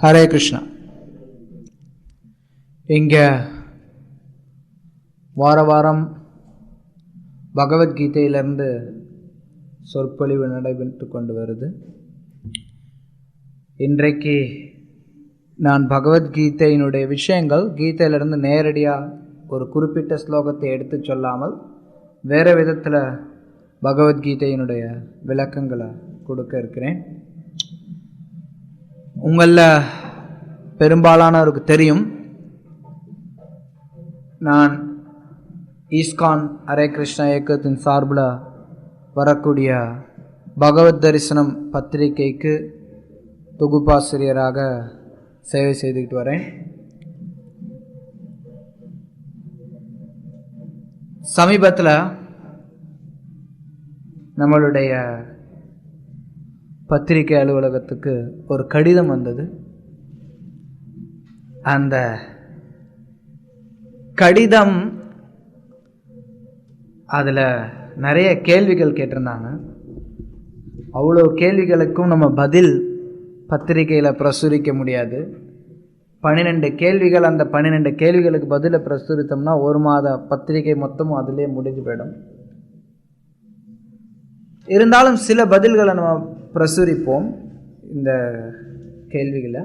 ஹரே கிருஷ்ணா. இங்கே வாரம் பகவத்கீதையிலிருந்து சொற்பொழிவு நடைபெற்று கொண்டு வருது. இன்றைக்கு நான் பகவத்கீதையினுடைய விஷயங்கள் கீதையிலிருந்து நேரடியாக ஒரு குறிப்பிட்ட ஸ்லோகத்தை எடுத்து சொல்லாமல் வேறு விதத்தில் பகவத்கீதையினுடைய விளக்கங்களை கொடுக்க இருக்கிறேன். உங்களில் பெரும்பாலானவருக்கு தெரியும், நான் ஈஸ்கான் ஹரே கிருஷ்ணா இயக்கத்தின் சார்பில் வரக்கூடிய பகவத் தரிசனம் பத்திரிகைக்கு தொகுப்பாசிரியராக சேவை செய்துக்கிட்டு வரேன். சமீபத்தில் நம்மளுடைய பத்திரிகை அலுவலகத்துக்கு ஒரு கடிதம் வந்தது. அந்த கடிதம் அதில் நிறைய கேள்விகள் கேட்டிருந்தாங்க. அவ்வளோ கேள்விகளுக்கும் நம்ம பதில் பத்திரிகையில் பிரசுரிக்க முடியாது. 12 கேள்விகள். அந்த 12 கேள்விகளுக்கு பதிலை பிரசுரித்தோம்னா ஒரு மாத பத்திரிகை மொத்தமும் அதிலே முடிஞ்சு போயிடும். இருந்தாலும் சில பதில்களை நம்ம பிரசுரிப்போம். இந்த கேள்விகளை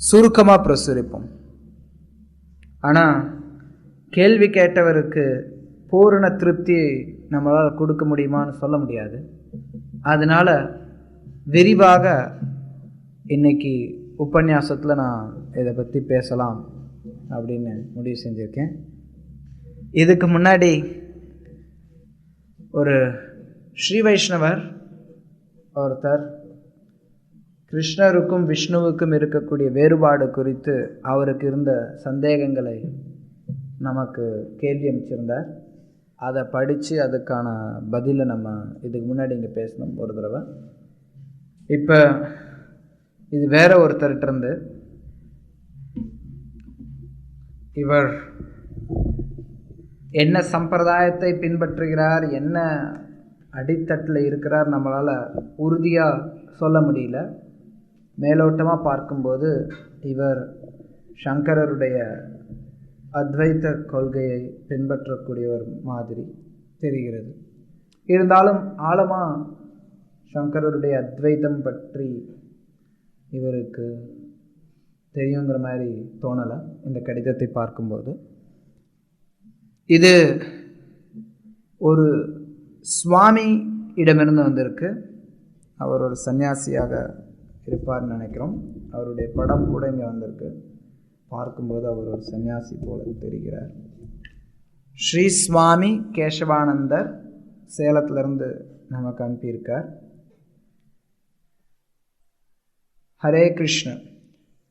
சுருக்கமாக பிரசுரிப்போம். ஆனால் கேள்வி கேட்டவருக்கு பூரண திருப்தி நம்மளால் கொடுக்க முடியுமான்னு சொல்ல முடியாது. அதனால் விரிவாக இன்னைக்கு உபன்யாசத்தில் நான் இதை பற்றி பேசலாம் அப்படின்னு முடிவு செஞ்சுருக்கேன். இதுக்கு முன்னாடி ஒரு ஸ்ரீ வைஷ்ணவர் ஒருத்தர் கிருஷ்ணருக்கும் விஷ்ணுவுக்கும் இருக்கக்கூடிய வேறுபாடு குறித்து அவருக்கு இருந்த சந்தேகங்களை நமக்கு கேள்வி அமைச்சிருந்தார். அதை படித்து அதுக்கான பதிலை நம்ம இதுக்கு முன்னாடி இங்கே பேசணும் ஒரு தடவை. இப்போ இது வேற ஒருத்தர்கிட்டருந்து இவர் என்ன சம்பிரதாயத்தை பின்பற்றுகிறார், என்ன அடித்தட்டில் இருக்கிறார் நம்மளால் உறுதியாக சொல்ல முடியல. மேலோட்டமாக பார்க்கும்போது இவர் சங்கரருடைய அத்வைத்த கொள்கையை பின்பற்றக்கூடியவர் மாதிரி தெரிகிறது. இருந்தாலும் ஆழமாக சங்கரருடைய அத்வைத்தம் பற்றி இவருக்கு தெரியுங்கிற மாதிரி தோணலை இந்த கடிதத்தை பார்க்கும்போது. இது ஒரு சுவாமி இடமிருந்து வந்திருக்கு. அவர் ஒரு சன்னியாசியாக இருப்பார்னு நினைக்கிறோம். அவருடைய படம் கூட இங்கே வந்திருக்கு. பார்க்கும்போது அவர் ஒரு சன்னியாசி போல தெரிகிறார். ஸ்ரீ சுவாமி கேசவானந்தர் சேலத்திலிருந்து நமக்கு அனுப்பியிருக்கார். ஹரே கிருஷ்ண.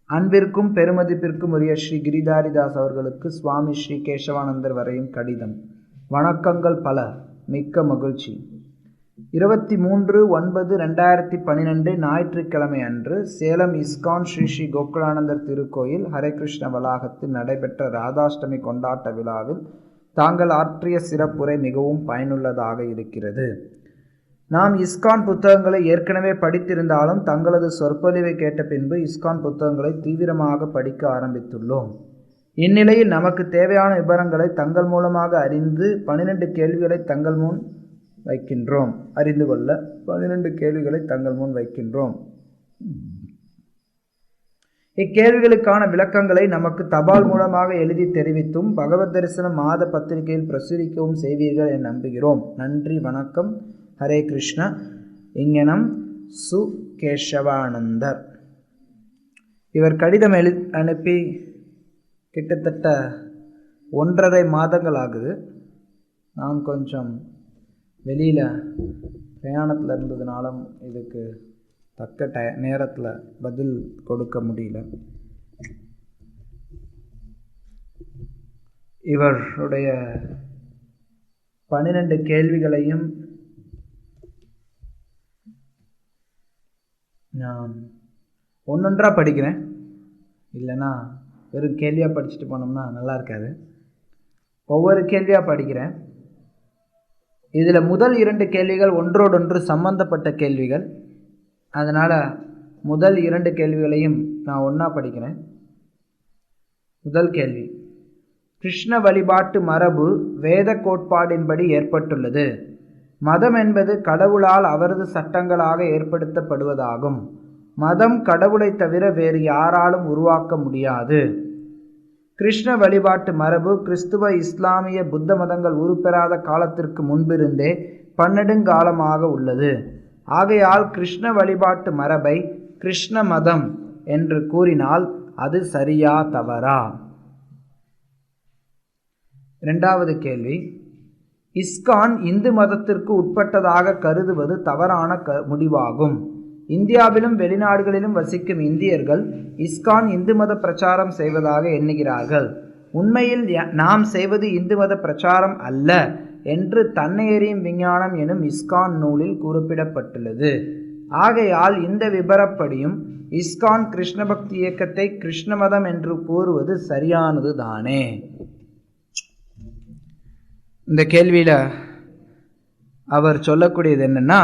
அன்பிற்கும் பெருமதிப்பிற்கும் உரிய ஸ்ரீ கிரிதாரிதாஸ் அவர்களுக்கு சுவாமி ஸ்ரீ கேசவானந்தர் வரையும் கடிதம். வணக்கங்கள் பல, மிக்க மகிழ்ச்சி. 23/9/2012 ஞாயிற்றுக்கிழமை அன்று சேலம் இஸ்கான் ஸ்ரீ ஸ்ரீ கோகுலானந்தர் திருக்கோயில் ஹரே கிருஷ்ண வளாகத்தில் நடைபெற்ற ராதாஷ்டமி கொண்டாட்ட விழாவில் தாங்கள் ஆற்றிய சிறப்புரை மிகவும் பயனுள்ளதாக இருக்கிறது. நாம் இஸ்கான் புத்தகங்களை ஏற்கனவே படித்திருந்தாலும் தங்களது சொற்பொழிவை கேட்ட பின்பு இஸ்கான் புத்தகங்களை தீவிரமாக படிக்க ஆரம்பித்துள்ளோம். இந்நிலையில் நமக்கு தேவையான விவரங்களை தங்கள் மூலமாக அறிந்து 12 கேள்விகளை தங்கள் முன் வைக்கின்றோம். அறிந்து கொள்ள 12 கேள்விகளை தங்கள் முன் வைக்கின்றோம். இக்கேள்விகளுக்கான விளக்கங்களை நமக்கு தபால் மூலமாக எழுதி தெரிவித்தும் பகவத் தரிசனம் மாத பத்திரிகையில் பிரசுரிக்கவும் செய்வீர்கள் என நம்புகிறோம். நன்றி, வணக்கம். ஹரே கிருஷ்ணா. இங்கனம் சு கேசவானந்தர். இவர் கடிதம் அனுப்பி கிட்டத்தட்ட 1.5 மாதங்கள் ஆகுது. நான் கொஞ்சம் வெளியில் பிரயாணத்தில் இருந்ததுனாலும் இதுக்கு தக்க நேரத்தில் பதில் கொடுக்க முடியல. இவருடைய 12 கேள்விகளையும் நான் ஒன்றொன்றாக படிக்கிறேன். இல்லைன்னா வெறும் கேள்வியாக படிச்சுட்டு போனோம்னா நல்லா இருக்காது. ஒவ்வொரு கேள்வியாக படிக்கிறேன். இதில் முதல் 2 கேள்விகள் ஒன்றோடொன்று சம்பந்தப்பட்ட கேள்விகள். அதனால் முதல் 2 கேள்விகளையும் நான் ஒன்றா படிக்கிறேன். முதல் கேள்வி, கிருஷ்ண வழிபாட்டு மரபு வேத கோட்பாடின்படி ஏற்பட்டுள்ளது. மதம் என்பது கடவுளால் அவரது சட்டங்களாக ஏற்படுத்தப்படுவதாகும். மதம் கடவுளை தவிர வேறு யாராலும் உருவாக்க முடியாது. கிருஷ்ண வழிபாட்டு மரபு கிறிஸ்துவ, இஸ்லாமிய, புத்த மதங்கள் உருப்பெறாத காலத்திற்கு முன்பிருந்தே பன்னெடுங்காலமாக உள்ளது. ஆகையால் கிருஷ்ண வழிபாட்டு மரபை கிருஷ்ண மதம் என்று கூறினால் அது சரியா தவறா? இரண்டாவது கேள்வி, இஸ்கான் இந்து மதத்திற்கு உட்பட்டதாக கருதுவது தவறான முடிவாகும். இந்தியாவிலும் வெளிநாடுகளிலும் வசிக்கும் இந்தியர்கள் இஸ்கான் இந்து மத பிரச்சாரம் செய்வதாக எண்ணுகிறார்கள். உண்மையில் நாம் செய்வது இந்து மத பிரச்சாரம் அல்ல என்று தன்னை அறியும் விஞ்ஞானம் எனும் இஸ்கான் நூலில் குறிப்பிடப்பட்டுள்ளது. ஆகையால் இந்த விபரப்படியும் இஸ்கான் கிருஷ்ண பக்தி இயக்கத்தை கிருஷ்ண மதம் என்று கூறுவது சரியானது தானே? இந்த கேள்வியில் அவர் சொல்லக்கூடியது என்னன்னா,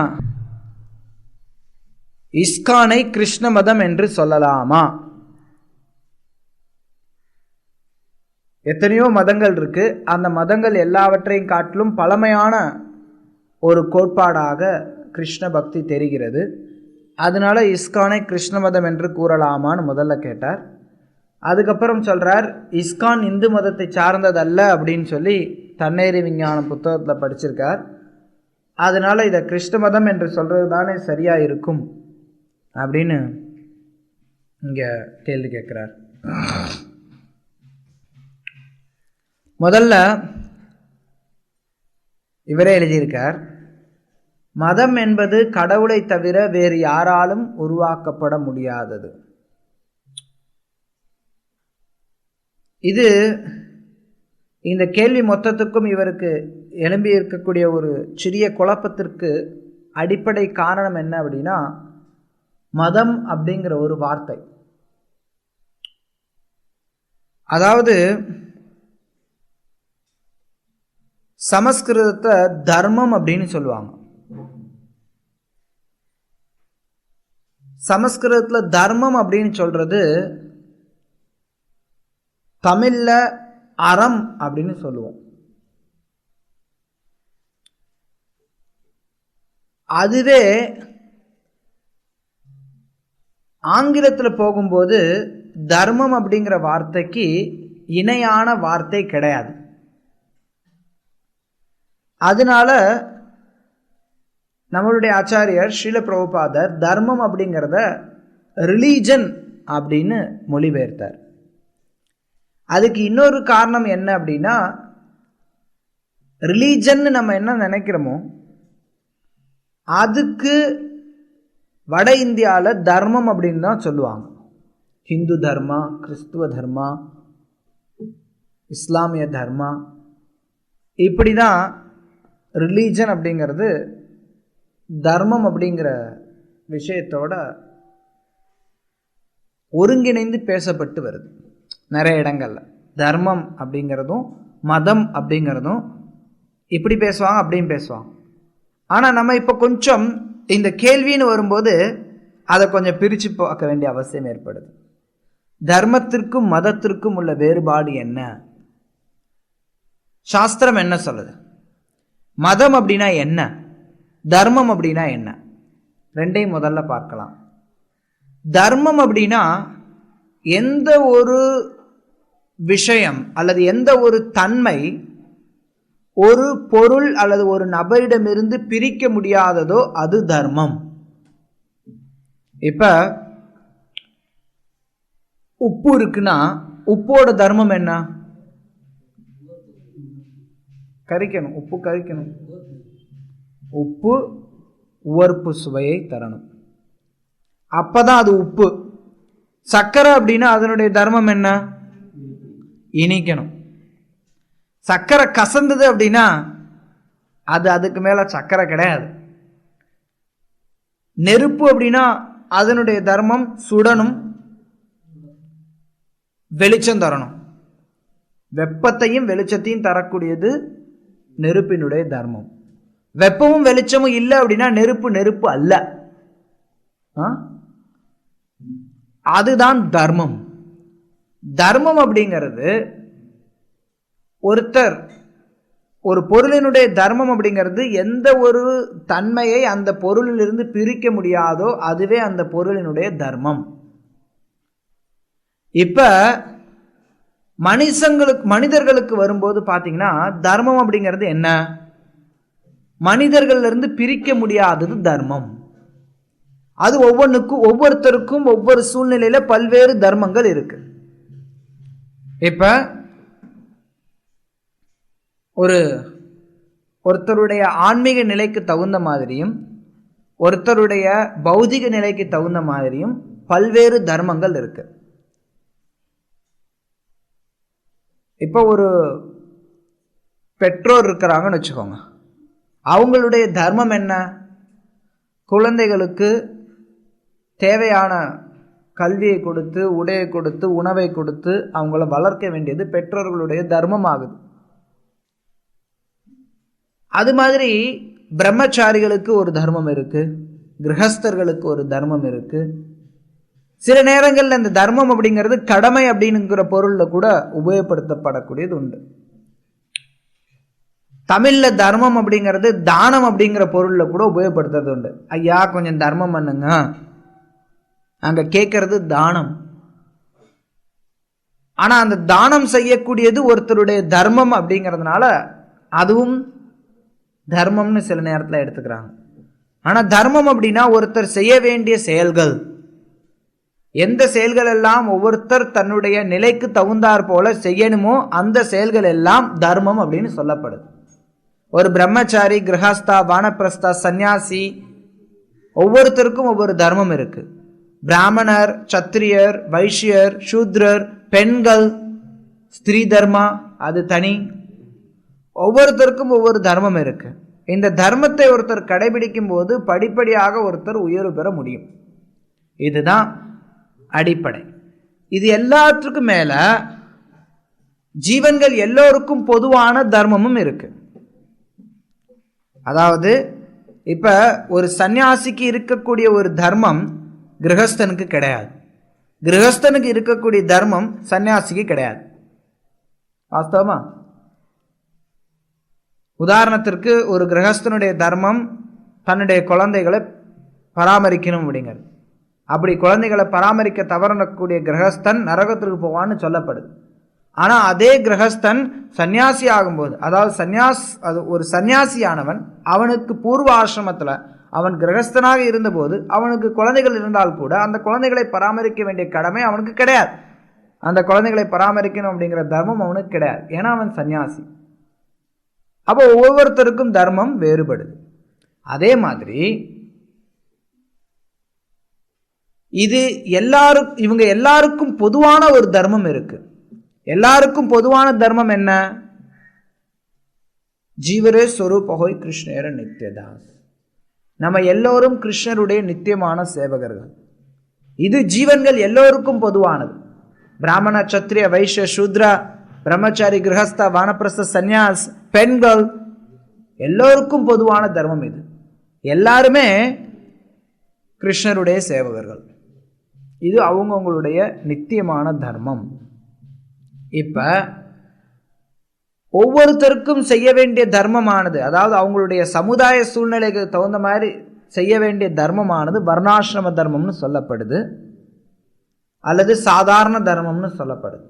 இஸ்கானை கிருஷ்ண மதம் என்று சொல்லலாமா? எத்தனையோ மதங்கள் இருக்கு. அந்த மதங்கள் எல்லாவற்றையும் காட்டிலும் பழமையான ஒரு கோட்பாடாக கிருஷ்ண பக்தி தெரிகிறது. அதனால இஸ்கானை கிருஷ்ண மதம் என்று கூறலாமான்னு முதல்ல கேட்டார். அதுக்கப்புறம் சொல்றார், இஸ்கான் இந்து மதத்தை சார்ந்ததல்ல அப்படின்னு சொல்லி தன்னேறி விஞ்ஞானம் புத்தகத்தில் படிச்சிருக்கார். அதனால இதை கிருஷ்ண மதம் என்று சொல்றது தானே சரியா இருக்கும் அப்படின்னு இங்க கேள்வி கேட்கிறார். முதல்ல இவரே எழுதியிருக்கார், மதம் என்பது கடவுளை தவிர வேறு யாராலும் உருவாக்கப்பட முடியாதது. இது இந்த கேள்வி மொத்தத்துக்கும் இவருக்கு எழும்பி இருக்கக்கூடிய ஒரு சிறிய குழப்பத்திற்கு அடிப்படை காரணம் என்ன அப்படின்னா, மதம் அப்படிங்கிற ஒரு வார்த்தை, அதாவது சமஸ்கிருதத்தை தர்மம் அப்படின்னு சொல்லுவாங்க. சமஸ்கிருதத்தில் தர்மம் அப்படின்னு சொல்றது தமிழ்ல அறம் அப்படின்னு சொல்லுவோம். அதுவே ஆங்கிலத்தில் போகும்போது தர்மம் அப்படிங்கிற வார்த்தைக்கு இணையான வார்த்தை கிடையாது. அதனால நம்மளுடைய ஆச்சாரியர் ஸ்ரீல பிரபுபாதர் தர்மம் அப்படிங்கிறத ரிலீஜன் அப்படின்னு மொழிபெயர்த்தார். அதுக்கு இன்னொரு காரணம் என்ன அப்படின்னா, ரிலீஜன் நம்ம என்ன நினைக்கிறோமோ அதுக்கு வட இந்தியாவில் தர்மம் அப்படின்னு தான் சொல்லுவாங்க. ஹிந்து தர்மா, கிறிஸ்துவ தர்மா, இஸ்லாமிய தர்மா, இப்படி தான் ரிலீஜன் அப்படிங்கிறது தர்மம் அப்படிங்கிற விஷயத்தோட ஒருங்கிணைந்து பேசப்பட்டு வருது நிறைய இடங்கள்ல. தர்மம் அப்படிங்கிறதும் மதம் அப்படிங்கிறதும் இப்படி பேசுவாங்க, அப்படியும் பேசுவாங்க. ஆனால் நம்ம இப்போ கொஞ்சம் இந்த கேள்வின்னு வரும்போது அதை கொஞ்சம் பிரித்து பார்க்க வேண்டிய அவசியம் ஏற்படுது. தர்மத்திற்கும் மதத்திற்கும் உள்ள வேறுபாடு என்ன? சாஸ்திரம் என்ன சொல்லுது? மதம் அப்படின்னா என்ன? தர்மம் அப்படின்னா என்ன? ரெண்டையும் முதல்ல பார்க்கலாம். தர்மம் அப்படின்னா எந்த ஒரு விஷயம் அல்லது எந்த ஒரு தன்மை ஒரு பொருள் அல்லது ஒரு நபரிடமிருந்து பிரிக்க முடியாததோ அது தர்மம். இப்ப உப்பு இருக்குன்னா உப்போட தர்மம் என்ன? கரிக்கணும், உப்பு கரிக்கணும். உப்பு உவர்ப்பு சுவையை தரணும், அப்பதான் அது உப்பு. சர்க்கரை அப்படின்னா அதனுடைய தர்மம் என்ன? இனிக்கணும். சர்க்கரை கசந்தது அப்படின்னா அது அதுக்கு மேல சர்க்கரை கிடையாது. நெருப்பு அப்படின்னா அதனுடைய தர்மம் சுடணும், வெளிச்சம் தரணும். வெப்பத்தையும் வெளிச்சத்தையும் தரக்கூடியது நெருப்பினுடைய தர்மம். வெப்பமும் வெளிச்சமும் இல்லை அப்படின்னா நெருப்பு நெருப்பு அல்ல. அதுதான் தர்மம். தர்மம் அப்படிங்கிறது ஒரு பொருளினுடைய தர்மம் அப்படிங்கிறது எந்த ஒரு தன்மையை அந்த பொருளிலிருந்து பிரிக்க முடியாதோ அதுவே அந்த பொருளினுடைய தர்மம். இப்ப மனிதர்களுக்கு வரும்போது பாத்தீங்கன்னா தர்மம் அப்படிங்கிறது என்ன? மனிதர்கள்ல இருந்து பிரிக்க முடியாதது தர்மம். அது ஒவ்வொருத்தருக்கும் ஒவ்வொரு சூழ்நிலையில பல்வேறு தர்மங்கள் இருக்கு. இப்ப ஒருத்தருடைய ஆன்மீக நிலைக்கு தகுந்த மாதிரியும் ஒருத்தருடைய பௌதிக நிலைக்கு தகுந்த மாதிரியும் பல்வேறு தர்மங்கள் இருக்கு. இப்போ ஒரு பெற்றோர் இருக்கிறாங்கன்னு வச்சுக்கோங்க. அவங்களுடைய தர்மம் என்ன? குழந்தைகளுக்கு தேவையான கல்வியை கொடுத்து, உடையை கொடுத்து, உணவை கொடுத்து அவங்கள வளர்க்க வேண்டியது பெற்றோர்களுடைய தர்மம் ஆகுது. அது மாதிரி பிரம்மச்சாரிகளுக்கு ஒரு தர்மம் இருக்கு, கிரகஸ்தர்களுக்கு ஒரு தர்மம் இருக்கு. சில நேரங்கள்ல இந்த தர்மம் அப்படிங்கிறது கடமை அப்படிங்கிற பொருள்ல கூட உபயோகப்படுத்தப்படக்கூடியது உண்டு. தமிழ்ல தர்மம் அப்படிங்கிறது தானம் அப்படிங்கிற பொருள்ல கூட உபயோகப்படுத்துறது உண்டு. ஐயா கொஞ்சம் தர்மம் பண்ணுங்க, அங்க கேட்கறது தானம். ஆனா அந்த தானம் செய்யக்கூடியது ஒருத்தருடைய தர்மம் அப்படிங்கிறதுனால அதுவும் தர்மம்னு சில நேரத்தில் எடுத்துக்கிறாங்க. ஆனா தர்மம் அப்படின்னா ஒருத்தர் செய்ய வேண்டிய செயல்கள், எந்த செயல்கள் எல்லாம் ஒவ்வொருத்தர் தன்னுடைய நிலைக்கு தகுந்தாற் போல செய்யணுமோ அந்த செயல்கள் எல்லாம் தர்மம் அப்படின்னு சொல்லப்படுது. ஒரு பிரம்மச்சாரி, கிரகஸ்தா, வானப்பிரஸ்தா, சந்நியாசி ஒவ்வொருத்தருக்கும் ஒவ்வொரு தர்மம் இருக்கு. பிராமணர், சத்திரியர், வைஷ்யர், சூத்ரர், பெண்கள், ஸ்திரீ தர்மா அது தனி. ஒவ்வொருத்தருக்கும் ஒவ்வொரு தர்மம் இருக்கு. இந்த தர்மத்தை ஒருத்தர் கடைபிடிக்கும் போது படிப்படியாக ஒருத்தர் உயர்வு பெற முடியும். இதுதான் அடிப்படை. இது எல்லாத்துக்கும் மேல ஜீவன்கள் எல்லோருக்கும் பொதுவான தர்மமும் இருக்கு. அதாவது இப்ப ஒரு சன்னியாசிக்கு இருக்கக்கூடிய ஒரு தர்மம் கிரகஸ்தனுக்கு கிடையாது. கிரகஸ்தனுக்கு இருக்கக்கூடிய தர்மம் சன்னியாசிக்கு கிடையாது. வாஸ்தவமா? உதாரணத்திற்கு ஒரு கிரகஸ்தனுடைய தர்மம் தன்னுடைய குழந்தைகளை பராமரிக்கணும் அப்படிங்கிறது. அப்படி குழந்தைகளை பராமரிக்க தவறக்கூடிய கிரகஸ்தன் நரகத்திற்கு போவான்னு சொல்லப்படுது. ஆனா அதே கிரகஸ்தன் சன்னியாசி ஆகும்போது, அதாவது ஒரு சன்னியாசியானவன் அவனுக்கு பூர்வ ஆசிரமத்துல அவன் கிரகஸ்தனாக இருந்தபோது அவனுக்கு குழந்தைகள் இருந்தால் கூட அந்த குழந்தைகளை பராமரிக்க வேண்டிய கடமை அவனுக்கு கிடையாது. அந்த குழந்தைகளை பராமரிக்கணும் அப்படிங்கிற தர்மம் அவனுக்கு கிடையாது. ஏன்னா அவன் சன்னியாசி. அப்போ ஒவ்வொருத்தருக்கும் தர்மம் வேறுபடுது. அதே மாதிரி இவங்க எல்லாருக்கும் பொதுவான ஒரு தர்மம் இருக்கு. எல்லாருக்கும் பொதுவான தர்மம் என்ன? ஜீவரே ஸ்வரூபஹோய் கிருஷ்ணேர நித்யதாஸ். நம்ம எல்லோரும் கிருஷ்ணருடைய நித்தியமான சேவகர்கள். இது ஜீவன்கள் எல்லோருக்கும் பொதுவானது. பிராமண, சத்திரிய, வைஷ்ய, சூத்ரா, பிரம்மச்சாரி, கிரகஸ்தா, வானப்பிரஸ்த, சந்நியாஸ், பெண்கள் எல்லோருக்கும் பொதுவான தர்மம் இது. எல்லாருமே கிருஷ்ணருடைய சேவகர்கள். இது அவங்களுடைய நித்தியமான தர்மம். இப்ப ஒவ்வொருத்தருக்கும் செய்ய வேண்டிய தர்மமானது, அதாவது அவங்களுடைய சமுதாய சூழ்நிலைக்கு தகுந்த மாதிரி செய்ய வேண்டிய தர்மமானது வர்ணாசிரம தர்மம்னு சொல்லப்படுது, அல்லது சாதாரண தர்மம்னு சொல்லப்படுது.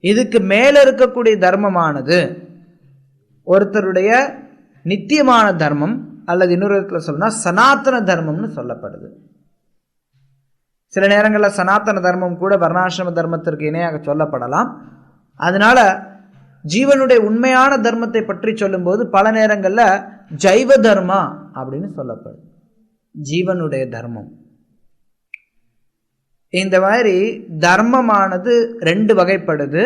இதுக்கு மேல இருக்கக்கூடிய தர்மமானது ஒருத்தருடைய நித்தியமான தர்மம், அல்லது இன்னொரு இடத்துல சொன்னா சனாதன தர்மம்னு சொல்லப்படுது. சில நேரங்களில் சனாதன தர்மம் கூட வர்ணாசிரம தர்மத்திற்கு இணையாக சொல்லப்படலாம். அதனால ஜீவனுடைய உண்மையான தர்மத்தை பற்றி சொல்லும்போது பல நேரங்களில் ஜைவ தர்மா அப்படின்னு சொல்லப்படுது. ஜீவனுடைய தர்மம். இந்த மாதிரி தர்மமானது ரெண்டு வகைப்படுது.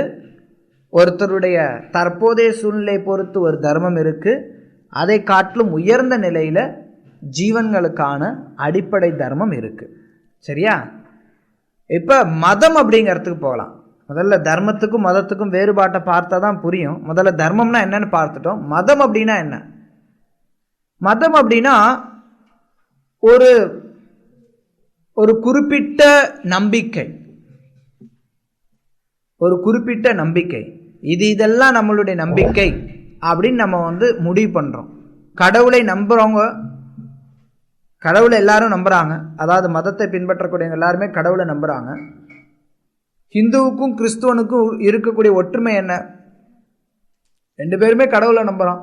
ஒருத்தருடைய தற்போதைய சூழ்நிலை பொறுத்து ஒரு தர்மம் இருக்கு. அதை காட்டிலும் உயர்ந்த நிலையில ஜீவன்களுக்கான அடிப்படை தர்மம் இருக்கு. சரியா? இப்ப மதம் அப்படிங்கிறதுக்கு போகலாம். முதல்ல தர்மத்துக்கும் மதத்துக்கும் வேறுபாட்டை பார்த்தா தான் புரியும். முதல்ல தர்மம்னா என்னன்னு பார்த்துட்டோம். மதம் அப்படின்னா என்ன? மதம் அப்படின்னா ஒரு ஒரு குறிப்பிட்ட நம்பிக்கை, ஒரு குறிப்பிட்ட நம்பிக்கை, இதெல்லாம் நம்மளுடைய நம்பிக்கை அப்படின்னு நம்ம முடிவு பண்றோம். கடவுளை நம்புறவங்க, கடவுளை எல்லாரும் நம்புறாங்க, அதாவது மதத்தை பின்பற்றக்கூடியவங்க எல்லாருமே கடவுளை நம்புறாங்க. ஹிந்துவுக்கும் கிறிஸ்துவனுக்கும் இருக்கக்கூடிய ஒற்றுமை என்ன? ரெண்டு பேருமே கடவுளை நம்புறான்.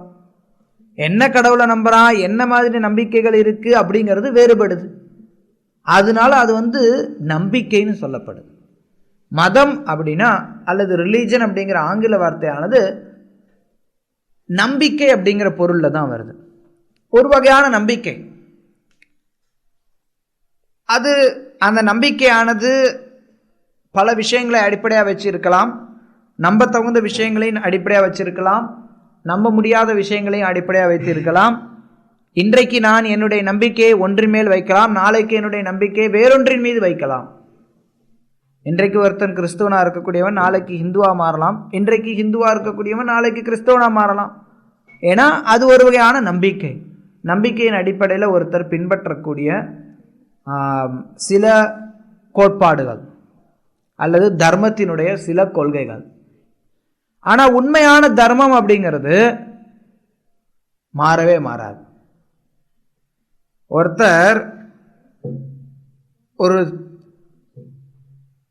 என்ன கடவுளை நம்புறான், என்ன மாதிரி நம்பிக்கைகள் இருக்கு அப்படிங்கிறது வேறுபடுது. அதனால அது நம்பிக்கைன்னு சொல்லப்படுது. மதம் அப்படின்னா அல்லது ரிலீஜன் அப்படிங்கிற ஆங்கில வார்த்தையானது நம்பிக்கை அப்படிங்கிற பொருள்ல தான் வருது. ஒரு வகையான நம்பிக்கை. அது அந்த நம்பிக்கையானது பல விஷயங்களை அடிப்படையாக வச்சிருக்கலாம். நம்ப தகுந்த விஷயங்களையும் அடிப்படையாக வச்சிருக்கலாம், நம்ப முடியாத விஷயங்களையும் அடிப்படையாக வைத்திருக்கலாம். இன்றைக்கு நான் என்னுடைய நம்பிக்கையை ஒன்றின் மேல் வைக்கலாம், நாளைக்கு என்னுடைய நம்பிக்கையை வேறொன்றின் மீது வைக்கலாம். இன்றைக்கு ஒருத்தன் கிறிஸ்துவனா இருக்கக்கூடியவன் நாளைக்கு ஹிந்துவா மாறலாம், இன்றைக்கு ஹிந்துவா இருக்கக்கூடியவன் நாளைக்கு கிறிஸ்தவனா மாறலாம். ஏன்னா அது ஒரு வகையான நம்பிக்கை. நம்பிக்கையின் அடிப்படையில் ஒருத்தர் பின்பற்றக்கூடிய சில கோட்பாடுகள் அல்லது தர்மத்தினுடைய சில கொள்கைகள். ஆனா உண்மையான தர்மம் அப்படிங்கிறது மாறவே மாறாது. ஒருத்தர் ஒரு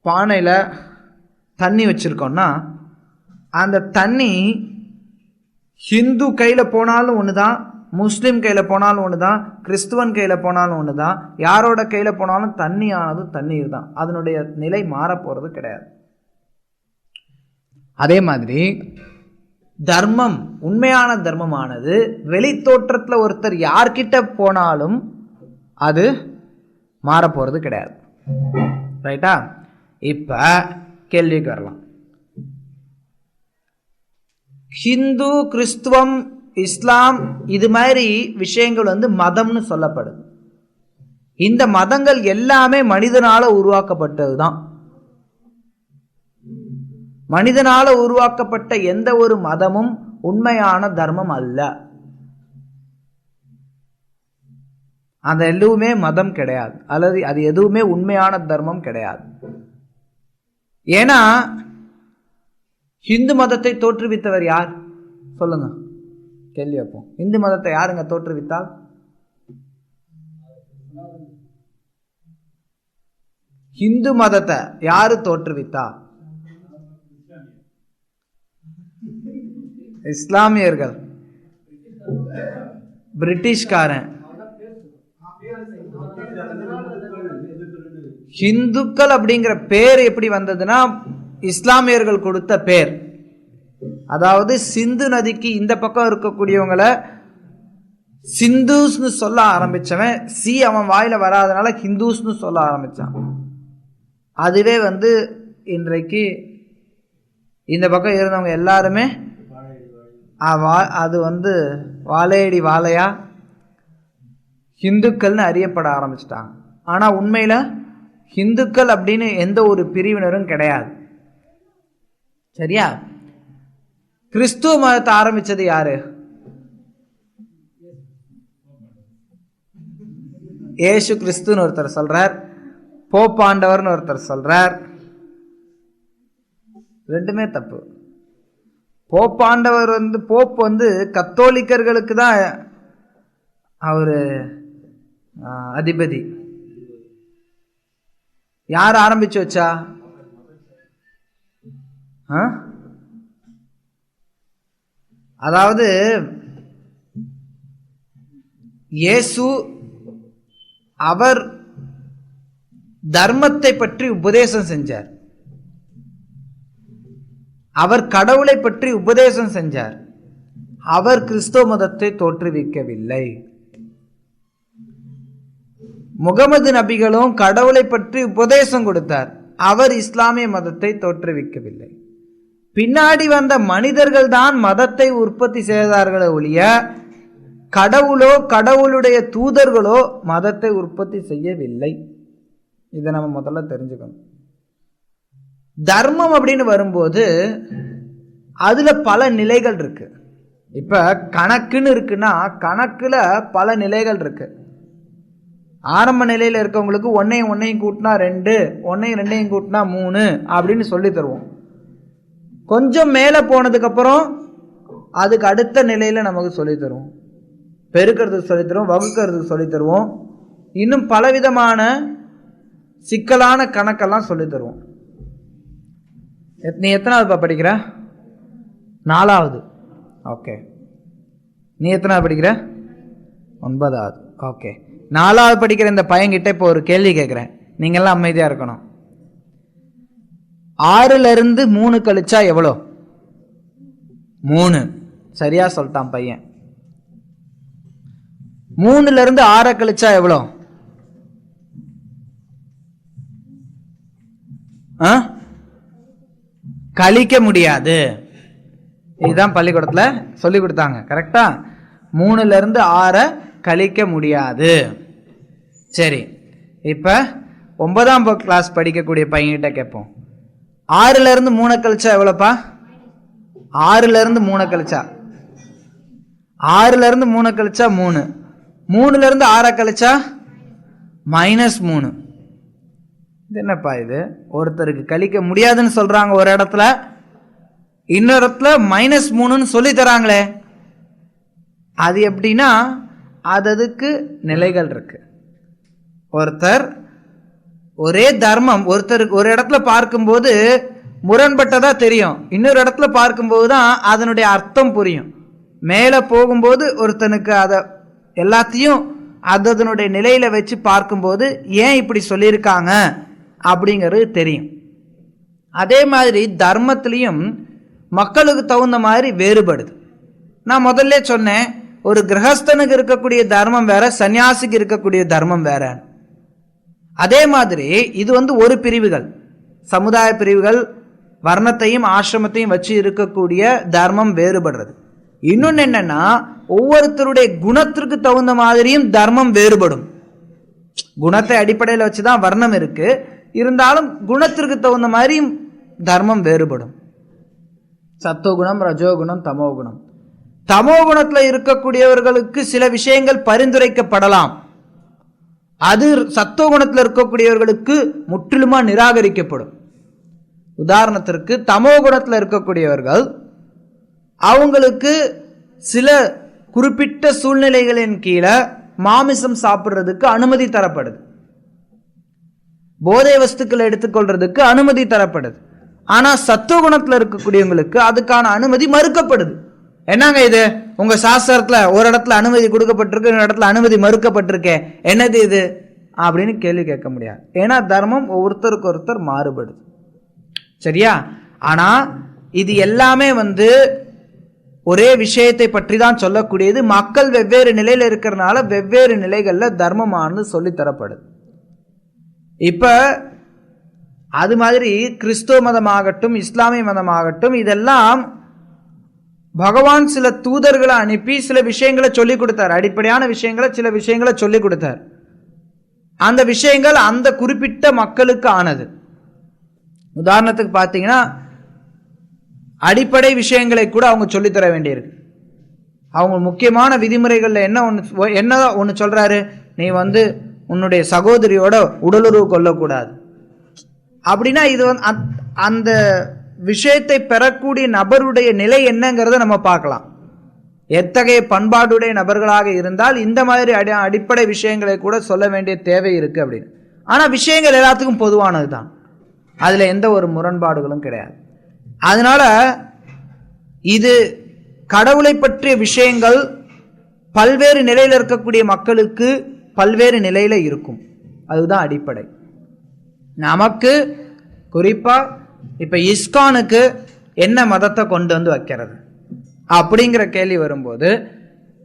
பானையில தண்ணி வச்சிருக்கோம்னா அந்த தண்ணி ஹிந்து கையில போனாலும் ஒண்ணுதான், முஸ்லிம் கையில போனாலும் ஒண்ணுதான், கிறிஸ்துவன் கையில போனாலும் ஒண்ணுதான், யாரோட கையில போனாலும் தண்ணியானது தண்ணீர் தான். அதனுடைய நிலை மாற போறது கிடையாது. அதே மாதிரி தர்மம், உண்மையான தர்மமானது வெளி தோற்றத்தில் ஒருத்தர் யார்கிட்ட போனாலும் அது மாற போறது கிடையாது. ரைட்டா? இப்ப கேள்விக்கு வரலாம். ஹிந்து, கிறிஸ்துவம், இஸ்லாம் இது மாதிரி விஷயங்கள் மதம்னு சொல்லப்படுது. இந்த மதங்கள் எல்லாமே மனிதனால உருவாக்கப்பட்டது தான். மனிதனால உருவாக்கப்பட்ட எந்த ஒரு மதமும் உண்மையான தர்மம் அல்ல. அந்த எதுவுமே மதம் கிடையாது, அல்லது அது எதுவுமே உண்மையான தர்மம் கிடையாது. ஏன்னா ஹிந்து மதத்தை தோற்றுவித்தவர் யார் சொல்லுங்க, கேள்வி வைப்போம். இந்து மதத்தை யாருங்க தோற்றுவித்தால்? ஹிந்து மதத்தை யாரு தோற்றுவித்தா? இஸ்லாமியர்கள், பிரிட்டிஷ்காரன். ஹிந்துக்கள் அப்படிங்கிற பேர் எப்படி வந்ததுன்னா இஸ்லாமியர்கள் கொடுத்த பேர். அதாவது சிந்து நதிக்கு இந்த பக்கம் இருக்கக்கூடியவங்களை சிந்துஸ்னு சொல்ல ஆரம்பிச்சவன், அவன் வாயில வராதனால ஹிந்துஸ்னு சொல்ல ஆரம்பிச்சான். அதுவே இன்றைக்கு இந்த பக்கம் இருந்தவங்க எல்லாருமே அது வாழையடி வாழையா ஹிந்துக்கள்னு அறியப்பட ஆரம்பிச்சிட்டாங்க. ஆனா உண்மையில ஹிந்துக்கள் அப்படின்னு எந்த ஒரு பிரிவினரும் கிடையாது. சரியா? கிறிஸ்துவ மதத்தை ஆரம்பிச்சது யாரு? ஏசு கிறிஸ்துன்னு ஒருத்தர் சொல்றார், போப்பாண்டவர்னு ஒருத்தர் சொல்றார். ரெண்டுமே தப்பு. போப்பாண்டவர் போப் கத்தோலிக்கர்களுக்கு தான் அவரு அதிபதி. யார் ஆரம்பிச்சு வச்சா? அதாவது இயேசு அவர் தர்மத்தை பற்றி உபதேசம் செஞ்சார், அவர் கடவுளை பற்றி உபதேசம் செஞ்சார். அவர் கிறிஸ்தவ மதத்தை தோற்றுவிக்கவில்லை. முகமது நபிகளும் கடவுளை பற்றி உபதேசம் கொடுத்தார், அவர் இஸ்லாமிய மதத்தை தோற்றுவிக்கவில்லை. பின்னாடி வந்த மனிதர்கள் தான் மதத்தை உற்பத்தி செய்தார்களே ஒழிய கடவுளோ கடவுளுடைய தூதர்களோ மதத்தை உற்பத்தி செய்யவில்லை. இதை நம்ம முதல்ல தெரிஞ்சுக்கணும். தர்மம் அப்படின்னு வரும்போது அதுல பல நிலைகள் இருக்கு. இப்ப கணக்குன்னு இருக்குன்னா கணக்குல பல நிலைகள் இருக்கு. ஆரம்ப நிலையில் இருக்கவங்களுக்கு ஒன்னையும் கூட்டினா 2, ஒன்னையும் கூட்டினா 3 அப்படின்னு சொல்லி தருவோம். கொஞ்சம் மேலே போனதுக்கப்புறம் அதுக்கு அடுத்த நிலையில் நமக்கு சொல்லி தருவோம். பெருக்கிறதுக்கு சொல்லி தருவோம், வகுக்கிறதுக்கு சொல்லி தருவோம், இன்னும் பலவிதமான சிக்கலான கணக்கெல்லாம் சொல்லி தருவோம். நீ எத்தனாவது படிக்கிற? 4வது. ஓகே. நீ எத்தனாவது படிக்கிற? 9வது. ஓகே. 4வது படிக்கிற இந்த பையன்கிட்ட இப்போ ஒரு கேள்வி கேட்குறேன், நீங்கள்லாம் அமைதியாக இருக்கணும். 6லிருந்து 3 கழிச்சா எவ்வளோ? 3. சரியா சொல்லிட்டான் பையன். 3லிருந்து 6 கழிச்சா எவ்வளோ? கழிக்க முடியாது. இதுதான் பள்ளிக்கூடத்தில் சொல்லி கொடுத்தாங்க. கரெக்டா? 3லிருந்து 6 கழிக்க முடியாது. சரி, இப்போ 9ஆம் கிளாஸ் படிக்கக்கூடிய பையன்கிட்ட கேட்போம், 6லிருந்து 3 கழிச்சா எவ்வளோப்பா? 6லிருந்து 3 கழிச்சா 6லிருந்து 3 கழிச்சா 3, 3லிருந்து 6 கழிச்சா -3. இது என்னப்பா இது? ஒருத்தருக்கு கழிக்க முடியாதுன்னு சொல்றாங்க ஒரு இடத்துல, இன்னொரு இடத்துல -3ன்னு சொல்லி தராங்களே. அது எப்படின்னா அதுக்கு நிலைகள் இருக்கு. ஒருத்தர் ஒரே தர்மம் ஒருத்தருக்கு ஒரு இடத்துல பார்க்கும்போது முரண்பட்டதா தெரியும், இன்னொரு இடத்துல பார்க்கும்போது தான் அதனுடைய அர்த்தம் புரியும். மேலே போகும்போது ஒருத்தனுக்கு அதை எல்லாத்தையும் அதனுடைய நிலையில வச்சு பார்க்கும்போது ஏன் இப்படி சொல்லியிருக்காங்க அப்படிங்கிறது தெரியும். அதே மாதிரி தர்மத்திலையும் மக்களுக்கு தகுந்த மாதிரி வேறுபடுது. நான் முதல்ல சொன்னேன், ஒரு கிரகஸ்தனுக்கு இருக்கக்கூடிய தர்மம் வேற, சன்னியாசிக்கு இருக்கக்கூடிய தர்மம் வேற. அதே மாதிரி இது ஒரு பிரிவுகள், சமுதாய பிரிவுகள், வர்ணத்தையும் ஆசிரமத்தையும் வச்சு இருக்கக்கூடிய தர்மம் வேறுபடுறது. இன்னொன்று என்னன்னா, ஒவ்வொருத்தருடைய குணத்திற்கு தகுந்த மாதிரியும் தர்மம் வேறுபடும். குணத்தை அடிப்படையில் வச்சுதான் வர்ணம் இருக்கு, இருந்தாலும் குணத்திற்கு தகுந்த மாதிரியும் தர்மம் வேறுபடும். சத்துவகுணம், ரஜோகுணம், தமோகுணம். தமோகுணத்தில் இருக்கக்கூடியவர்களுக்கு சில விஷயங்கள் பரிந்துரைக்கப்படலாம், அது சத்துவகுணத்தில் இருக்கக்கூடியவர்களுக்கு முற்றிலுமா நிராகரிக்கப்படும். உதாரணத்திற்கு தமோகுணத்தில் இருக்கக்கூடியவர்கள் அவங்களுக்கு சில குறிப்பிட்ட சூழ்நிலைகளின் கீழே மாமிசம் சாப்பிட்றதுக்கு அனுமதி தரப்படுது, போதை வஸ்துக்களை எடுத்துக்கொள்றதுக்கு அனுமதி தரப்படுது. ஆனா சத்துவகுணத்தில் இருக்கக்கூடியவங்களுக்கு அதுக்கான அனுமதி மறுக்கப்படுது. என்னங்க இது, உங்க சாஸ்திரத்துல ஒரு இடத்துல அனுமதி கொடுக்கப்பட்டிருக்கு, ஒரு இடத்துல அனுமதி மறுக்கப்பட்டிருக்கே, என்னது இது அப்படின்னு கேள்வி கேட்க முடியாது. ஏன்னா தர்மம் ஒருத்தருக்கு ஒருத்தர் மாறுபடுது. சரியா? ஆனா இது எல்லாமே ஒரே விஷயத்தை பற்றி தான் சொல்லக்கூடியது. மக்கள் வெவ்வேறு நிலையில இருக்கிறதுனால வெவ்வேறு நிலைகள்ல தர்மமானது சொல்லி தரப்படுது. இப்ப அது மாதிரி கிறிஸ்துவ மதமாகட்டும், இஸ்லாமிய மதமாகட்டும், இதெல்லாம் பகவான் சில தூதர்களை அனுப்பி சில விஷயங்களை சொல்லி கொடுத்தார். அடிப்படையான விஷயங்களை, சில விஷயங்களை சொல்லி கொடுத்தார். அந்த விஷயங்கள் அந்த குறிப்பிட்ட மக்களுக்கு ஆனது. உதாரணத்துக்கு பார்த்தீங்கன்னா, அடிப்படை விஷயங்களை கூட அவங்க சொல்லித்தர வேண்டியிருக்கு. அவங்க முக்கியமான விதிமுறைகள்ல என்ன ஒன்று சொல்றாரு, நீ உன்னுடைய சகோதரியோட உடலுறவு கொள்ளக்கூடாது அப்படின்னா, இது அந்த விஷயத்தை பெறக்கூடிய நபருடைய நிலை என்னங்கிறத நம்ம பார்க்கலாம். எத்தகைய பண்பாடுடைய நபர்களாக இருந்தால் இந்த மாதிரி அடிப்படை விஷயங்களை கூட சொல்ல வேண்டிய தேவை இருக்கு அப்படின்னு. ஆனா விஷயங்கள் எல்லாத்துக்கும் பொதுவானது தான், அதுல எந்த ஒரு முரண்பாடுகளும் கிடையாது. அதனால இது கடவுளை பற்றிய விஷயங்கள் பல்வேறு நிலையில இருக்கக்கூடிய மக்களுக்கு பல்வேறு நிலையில இருக்கும். அதுதான் அடிப்படை. நமக்கு குறிப்பா இப்ப இஸ்கானுக்கு என்ன மதத்தை கொண்டு வைக்கிறது அப்படிங்கிற கேள்வி வரும்போது,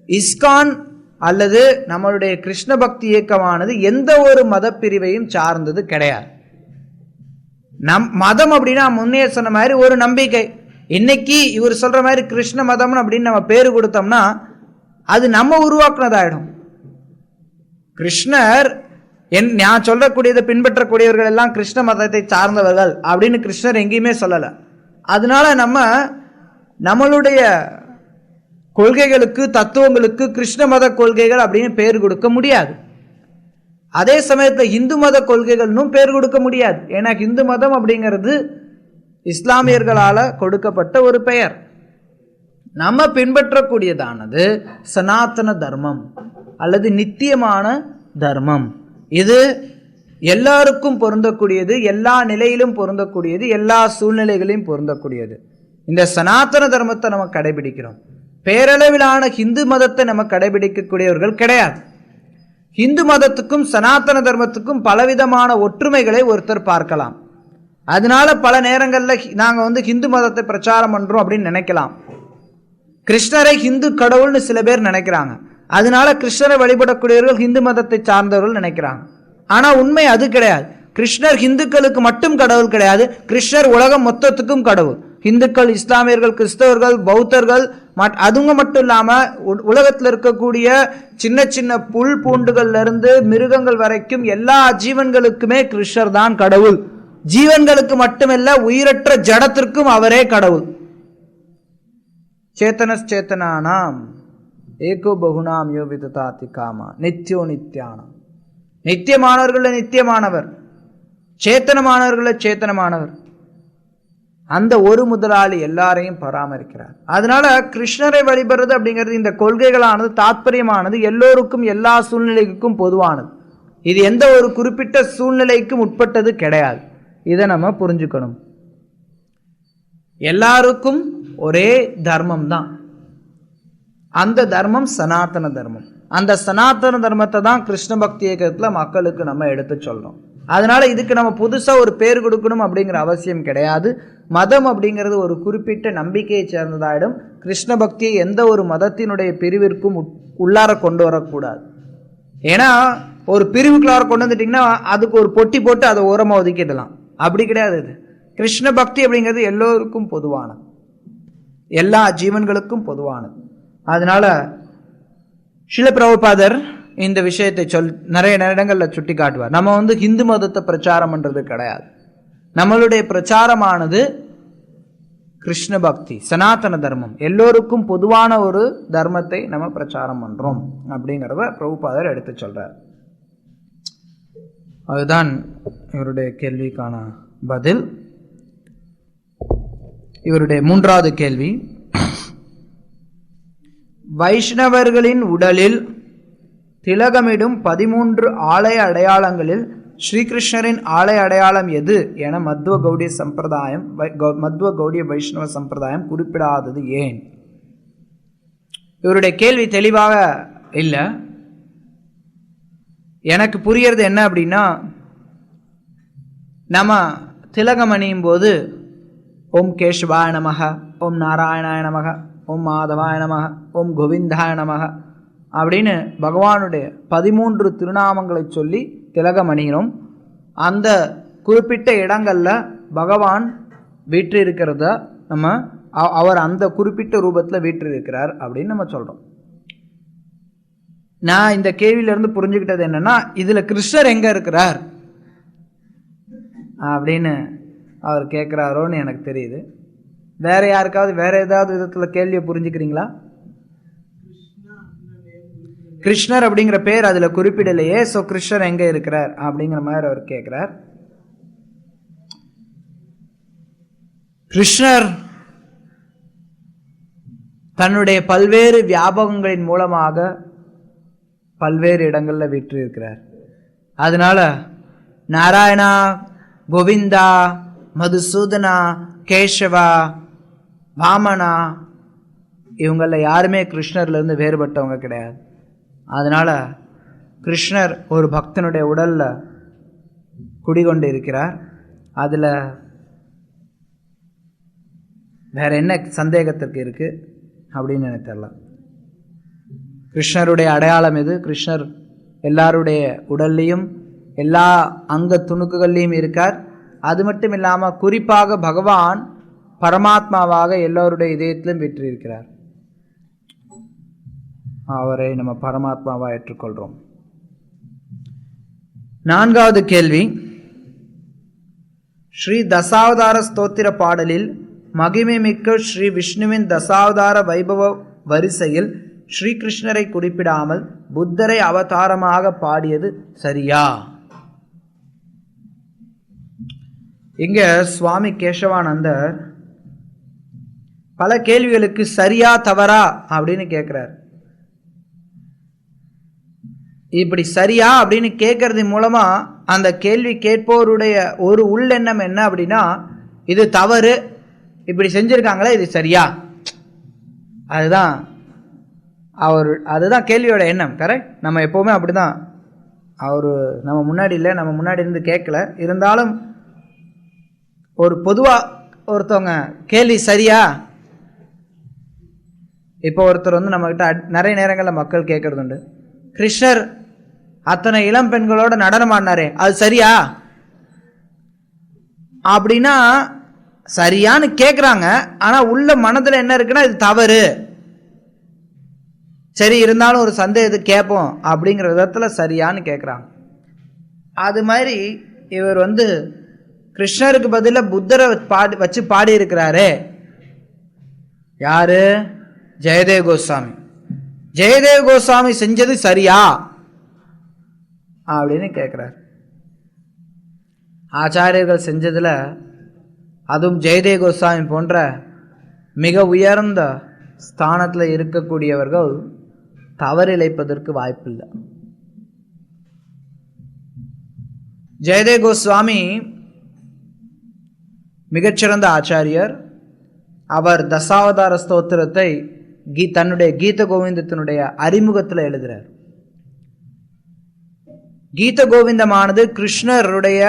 இஸ்கான் அல்லது நம்மளுடைய கிருஷ்ண பக்தி இயக்கமானது எந்த ஒரு மத பிரிவையும் சார்ந்தது கிடையாது. மதம் அப்படின்னா முன்னே சொன்ன மாதிரி ஒரு நம்பிக்கை. இன்னைக்கு இவர் சொல்ற மாதிரி கிருஷ்ண மதம் அப்படின்னு நம்ம பேரு கொடுத்தோம்னா அது நம்ம உருவாக்குனதாயிடும். கிருஷ்ணர் நான் சொல்லக்கூடியதை பின்பற்றக்கூடியவர்கள் எல்லாம் கிருஷ்ண மதத்தை சார்ந்தவர்கள் அப்படின்னு கிருஷ்ணர் எங்கேயுமே சொல்லல. அதனால நம்மளுடைய கொள்கைகளுக்கு, தத்துவங்களுக்கு கிருஷ்ண மத கொள்கைகள் அப்படின்னு பேர் கொடுக்க முடியாது. அதே சமயத்தில் இந்து மத கொள்கைகள்னும் பேர் கொடுக்க முடியாது. ஏன்னா இந்து மதம் அப்படிங்கிறது இஸ்லாமியர்களால் கொடுக்கப்பட்ட ஒரு பெயர். நம்ம பின்பற்றக்கூடியதானது சனாதன தர்மம் அல்லது நித்தியமான தர்மம். இது எல்லாருக்கும் பொருந்தக்கூடியது, எல்லா நிலையிலும் பொருந்தக்கூடியது, எல்லா சூழ்நிலைகளையும் பொருந்தக்கூடியது. இந்த சனாதன தர்மத்தை நம்ம கடைபிடிக்கிறோம். பேரளவிலான இந்து மதத்தை நம்ம கடைபிடிக்கக்கூடியவர்கள் கிடையாது. இந்து மதத்துக்கும் சனாதன தர்மத்துக்கும் பலவிதமான ஒற்றுமைகளை ஒருத்தர் பார்க்கலாம். அதனால பல நேரங்களில் நாங்கள் இந்து மதத்தை பிரச்சாரம் பண்ணுறோம் அப்படின்னு நினைக்கலாம். கிருஷ்ணரை இந்து கடவுள்னு சில பேர் நினைக்கிறாங்க. அதனால கிருஷ்ணரை வழிபடக்கூடியவர்கள் இந்து மதத்தை சார்ந்தவர்கள் நினைக்கிறாங்க. ஆனால் உண்மை அது கிடையாது. கிருஷ்ணர் இந்துக்களுக்கு மட்டும் கடவுள் கிடையாது. கிருஷ்ணர் உலகம் மொத்தத்துக்கும் கடவுள். இந்துக்கள், இஸ்லாமியர்கள், கிறிஸ்தவர்கள், பௌத்தர்கள், அதுங்க மட்டும் இல்லாமல் உலகத்தில் இருக்கக்கூடிய சின்ன சின்ன புல் பூண்டுகள்ல இருந்து மிருகங்கள் வரைக்கும் எல்லா ஜீவன்களுக்குமே கிருஷ்ணர் தான் கடவுள். ஜீவன்களுக்கு மட்டுமல்ல, உயிரற்ற ஜடத்திற்கும் அவரே கடவுள். சேத்தனச்சேதனானாம் ஏகோ பகுனாம் யோ விததாதி காமா நித்யோ நித்யானாம். நித்தியமானவர்கள நித்தியமானவர், சேத்தனமானவர்கள சேத்தனமானவர். அந்த ஒரு முதலாளி எல்லாரையும் பராமரிக்கிறார். அதனால கிருஷ்ணரை வழிபடுறது அப்படிங்கிறது, இந்த கொள்கைகளானது, தாத்பரியமானது எல்லோருக்கும் எல்லா சூழ்நிலைக்கும் பொதுவானது. இது எந்த ஒரு குறிப்பிட்ட சூழ்நிலைக்கும் உட்பட்டது கிடையாது. இதை நம்ம புரிஞ்சுக்கணும். எல்லாருக்கும் ஒரே தர்மம் தான். அந்த தர்மம் சனாதன தர்மம். அந்த சனாதன தர்மத்தை தான் கிருஷ்ண பக்தி இயக்கத்தில் மக்களுக்கு நம்ம எடுத்து சொல்றோம். அதனால இதுக்கு நம்ம புதுசாக ஒரு பேர் கொடுக்கணும் அப்படிங்கிற அவசியம் கிடையாது. மதம் அப்படிங்கிறது ஒரு குறிப்பிட்ட நம்பிக்கையை சேர்ந்ததாயிடும். கிருஷ்ண பக்தியை எந்த ஒரு மதத்தினுடைய பிரிவிற்கும் உள்ளார கொண்டு வரக்கூடாது. ஏன்னா ஒரு பிரிவுக்குள்ளார கொண்டு வந்துட்டிங்கன்னா அதுக்கு ஒரு பொட்டி போட்டு அதை ஓரமாக ஒதுக்கிடலாம். அப்படி கிடையாது. இது கிருஷ்ண பக்தி அப்படிங்கிறது எல்லோருக்கும் பொதுவானது, எல்லா ஜீவன்களுக்கும் பொதுவானது. அதனால ஸ்ரீல பிரபுபாதர் இந்த விஷயத்தை நிறைய இடங்களில் சுட்டி காட்டுவார். நம்ம ஹிந்து மதத்தை பிரச்சாரம் பண்றது கிடையாது. நம்மளுடைய பிரச்சாரமானது கிருஷ்ண பக்தி, சனாதன தர்மம், எல்லோருக்கும் பொதுவான ஒரு தர்மத்தை நம்ம பிரச்சாரம் பண்றோம் அப்படிங்கிறத பிரபுபாதர் எடுத்து சொல்றார். அதுதான் இவருடைய கேள்விக்கான பதில். இவருடைய மூன்றாவது கேள்வி, வைஷ்ணவர்களின் உடலில் திலகமிடும் 13 ஆலய அடையாளங்களில் ஸ்ரீகிருஷ்ணரின் ஆலய அடையாளம் எது என மத்வ கௌடிய வைஷ்ணவ சம்பிரதாயம் குறிப்பிடாதது ஏன்? இவருடைய கேள்வி தெளிவாக இல்லை. எனக்கு புரியறது என்ன அப்படின்னா, நம்ம திலகம் அணியும் போது ஓம் கேசவாய நமக, ஓம் நாராயணாய நமக, ஓம் மாதவாய நமக, ஓம் கோவிந்தாய நமக அப்படின்னு பகவானுடைய 13 திருநாமங்களை சொல்லி திலகம் அணிகிறோம். அந்த குறிப்பிட்ட இடங்களில் பகவான் வீற்றிருக்கிறத நம்ம அவர் அந்த குறிப்பிட்ட ரூபத்தில் வீற்றிருக்கிறார் அப்படின்னு நம்ம சொல்கிறோம். நான் இந்த கேள்வியிலேருந்து புரிஞ்சுக்கிட்டது என்னன்னா, இதில் கிருஷ்ணர் எங்கே இருக்கிறார் அப்படின்னு அவர் கேட்குறாரோன்னு எனக்கு தெரியுது. வேற யாருக்காவது வேற ஏதாவது விதத்தில் கேள்வியை புரிஞ்சுக்கிறீங்களா? கிருஷ்ணர் அப்படிங்கிற பேர் அதில் குறிப்பிடலையே, ஸோ கிருஷ்ணர் எங்கே இருக்கிறார் அப்படிங்கிற மாதிரி அவர் கேட்குறார். கிருஷ்ணர் தன்னுடைய பல்வேறு வியாபகங்களின் மூலமாக பல்வேறு இடங்களில் வீற்றிருக்கிறார். அதனால நாராயணா, கோவிந்தா, மதுசூதனா, கேசவா, வாமனா இவங்களில் யாருமே கிருஷ்ணர்லேருந்து வேறுபட்டவங்க கிடையாது. அதனால் கிருஷ்ணர் ஒரு பக்தனுடைய உடலில் குடிகொண்டு இருக்கிறார். அதில் வேற என்ன சந்தேகத்திற்கு இருக்குது அப்படின்னு எனக்கு தெரியல. கிருஷ்ணருடைய அடையாளம் எது? கிருஷ்ணர் எல்லாருடைய உடல்லையும் எல்லா அங்க துணுக்குகள்லையும் இருக்கார். அது மட்டும் இல்லாமல் குறிப்பாக பகவான் பரமாத்மாவாக எல்லோருடைய இதயத்திலும் வீற்றிருக்கிறார். அவரை நம்ம பரமாத்மாவாக ஏற்றுக்கொள்கிறோம். நான்காவது கேள்வி, ஸ்ரீ தசாவதார ஸ்தோத்திர பாடலில் மகிமை மிக்க ஸ்ரீ விஷ்ணுவின் தசாவதார வைபவ வரிசையில் ஸ்ரீகிருஷ்ணரை குறிப்பிடாமல் புத்தரை அவதாரமாக பாடியது சரியா? இங்க சுவாமி கேசவானந்தர் பல கேள்விகளுக்கு சரியா தவறா அப்படின்னு கேட்கிறார். இப்படி சரியா அப்படின்னு கேட்கறது மூலமா அந்த கேள்வி கேட்பவருடைய ஒரு உள்ளெண்ணம் என்ன அப்படின்னா, இது தவறு, இப்படி செஞ்சிருக்காங்களே, இது சரியா? அதுதான் கேள்வியோட எண்ணம். கரெக்ட்? நம்ம எப்போவுமே அப்படிதான். நம்ம முன்னாடி இல்லை, நம்ம முன்னாடி இருந்து கேட்கல, இருந்தாலும் ஒரு பொதுவாக ஒருத்தவங்க கேள்வி சரியா? இப்போ ஒருத்தர் நம்மக்கிட்ட நிறைய நேரங்களில் மக்கள் கேட்கறது உண்டு, கிருஷ்ணர் அத்தனை இளம் பெண்களோட நடனம் ஆடினாரே, அது சரியா அப்படின்னா சரியான்னு கேட்குறாங்க. ஆனால் உள்ள மனதில் என்ன இருக்குன்னா இது தவறு, சரி இருந்தாலும் ஒரு சந்தேகத்தை கேட்போம் அப்படிங்கிற விதத்தில் சரியான்னு கேட்குறாங்க. அது மாதிரி இவர் கிருஷ்ணருக்கு பதிலாக புத்தரை வச்சு பாடி இருக்கிறாரு. யாரு? ஜெயதேவ் கோஸ்வாமி. ஜெயதேவ் கோஸ்வாமி செஞ்சது சரியா அப்படின்னு கேட்குறார். ஆச்சாரியர்கள் செஞ்சதில், அதுவும் ஜெயதேவ் கோஸ்வாமி போன்ற மிக உயர்ந்த ஸ்தானத்தில் இருக்கக்கூடியவர்கள் தவறிழைப்பதற்கு வாய்ப்பில்லை. ஜெயதேவ் கோஸ்வாமி மிகச்சிறந்த ஆச்சாரியர். அவர் தசாவதார ஸ்தோத்திரத்தை தன்னுடைய கீத கோவிந்தத்தினுடைய அறிமுகத்தில் எழுதுகிறார். கீத கோவிந்தமானது கிருஷ்ணருடைய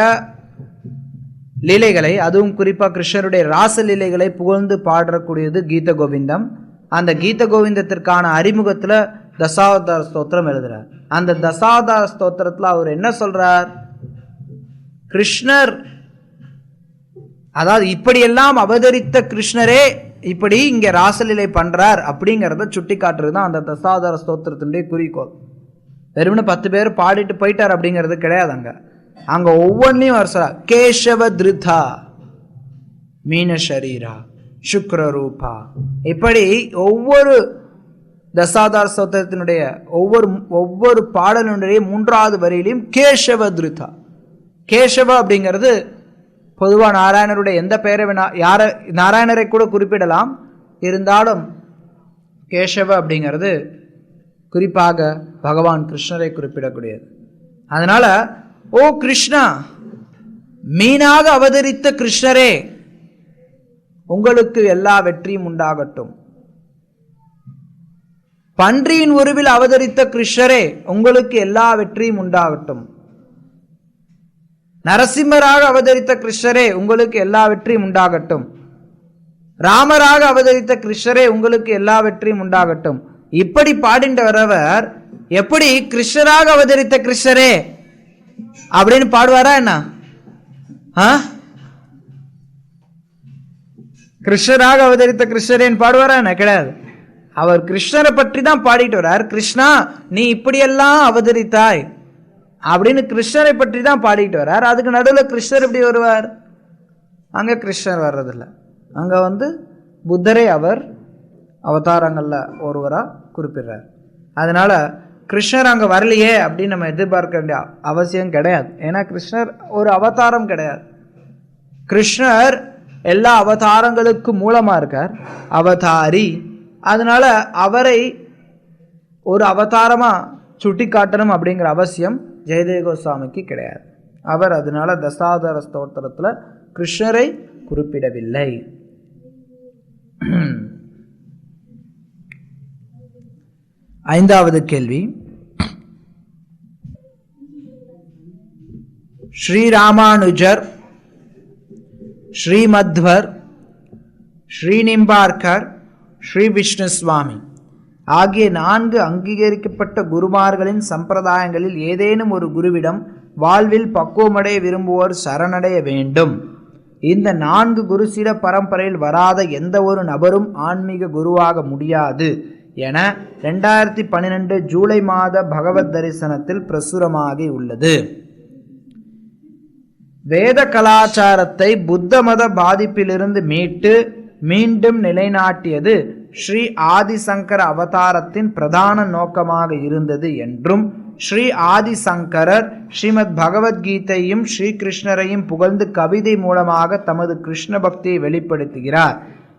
லீலைகளை, அதுவும் குறிப்பாக கிருஷ்ணருடைய ராச லீலைகளை புகழ்ந்து பாடக்கூடியது கீத கோவிந்தம். அந்த கீத கோவிந்தத்திற்கான அறிமுகத்தில் தசாவதார ஸ்தோத்திரம் எழுதுறார். அந்த தசாவதார ஸ்தோத்திரத்தில் அவர் என்ன சொல்றார்? கிருஷ்ணர், அதாவது இப்படியெல்லாம் அவதரித்த கிருஷ்ணரே இப்படி இங்கே ராசலீலை பண்றார் அப்படிங்கிறத சுட்டி காட்டுறது தான் அந்த தசாவதார ஸ்தோத்திரத்தினுடைய குறிக்கோள். வெறும்னு 10 பேர் பாடிட்டு போயிட்டார் அப்படிங்கிறது கிடையாது. அங்க ஒவ்வொன்றையும் அவர் சொல்றார், கேசவ திருதா மீன ஷரீரா சுக்ரரூபா. இப்படி ஒவ்வொரு தசாவதார ஸ்தோத்திரத்தினுடைய ஒவ்வொரு பாடலுடைய 3வது வரியிலையும் கேசவ திருதா. கேசவ அப்படிங்கிறது பொதுவாக நாராயணருடைய எந்த பெயரை நாராயணரை கூட குறிப்பிடலாம். இருந்தாலும் கேசவ அப்படிங்கிறது குறிப்பாக பகவான் கிருஷ்ணரை குறிப்பிடக்கூடியது. அதனால, ஓ கிருஷ்ணா, மீனாக அவதரித்த கிருஷ்ணரே, உங்களுக்கு எல்லா வெற்றியும் உண்டாகட்டும். பன்றியின் உருவில் அவதரித்த கிருஷ்ணரே, உங்களுக்கு எல்லா வெற்றியும் உண்டாகட்டும். நரசிம்மராக அவதரித்த கிருஷ்ணரே, உங்களுக்கு எல்லா வெற்றியும் உண்டாகட்டும். ராமராக அவதரித்த கிருஷ்ணரே, உங்களுக்கு எல்லா வெற்றியும் உண்டாகட்டும். இப்படி பாடிட்டு வரவர் எப்படி கிருஷ்ணராக அவதரித்த கிருஷ்ணரே அப்படின்னு பாடுவாரா என்ன? கிருஷ்ணராக அவதரித்த கிருஷ்ணரேன்னு பாடுவாரா என்ன? கிடையாது. அவர் கிருஷ்ணரை பற்றி தான் பாடிட்டு வர்றார். கிருஷ்ணா, நீ இப்படியெல்லாம் அவதரித்தாய் அப்படின்னு கிருஷ்ணரை பற்றி தான் பாடிட்டு வர்றார். அதுக்கு நடுவில் கிருஷ்ணர் எப்படி வருவார்? அங்கே கிருஷ்ணர் வர்றதில்லை. அங்கே புத்தரை அவர் அவதாரங்களில் ஒருவராக குறிப்பிடுறார். அதனால கிருஷ்ணர் அங்கே வரலையே அப்படின்னு நம்ம எதிர்பார்க்க வேண்டிய அவசியம் கிடையாது. ஏன்னா கிருஷ்ணர் ஒரு அவதாரம் கிடையாது. கிருஷ்ணர் எல்லா அவதாரங்களுக்கு மூலமாக இருக்கார், அவதாரி. அதனால அவரை ஒரு அவதாரமாக சுட்டி காட்டணும் அப்படிங்கிற அவசியம் ஜெயதேவ கோஸ்வாமிக்கு கிடையாது. அவர் அதனால தசாவதார ஸ்தோத்திரத்தில் கிருஷ்ணரை குறிப்பிடவில்லை. 5வது கேள்வி, ஸ்ரீராமானுஜர், ஸ்ரீமத்வர், ஸ்ரீநிம்பார்கர், ஸ்ரீ விஷ்ணு சுவாமி ஆகிய 4 அங்கீகரிக்கப்பட்ட குருமார்களின் சம்பிரதாயங்களில் ஏதேனும் ஒரு குருவிடம் வாழ்வில் பக்குவமடைய விரும்புவோர் சரணடைய வேண்டும். இந்த 4 குருசிட பரம்பரையில் வராத எந்த ஒரு நபரும் ஆன்மீக குருவாக முடியாது என 2012 ஜூலை மாத பகவத் தரிசனத்தில் பிரசுரமாகி உள்ளது. வேத கலாச்சாரத்தை புத்த மத பாதிப்பிலிருந்து மீட்டு மீண்டும் நிலைநாட்டியது ஸ்ரீ ஆதிசங்கர அவதாரத்தின் பிரதான நோக்கமாக இருந்தது என்றும், ஸ்ரீ ஆதிசங்கரர் ஸ்ரீமத் பகவத்கீதையும் ஸ்ரீகிருஷ்ணரையும் புகழ்ந்து கவிதை மூலமாக தமது கிருஷ்ண பக்தியை வெளிப்படுத்துகிறார்.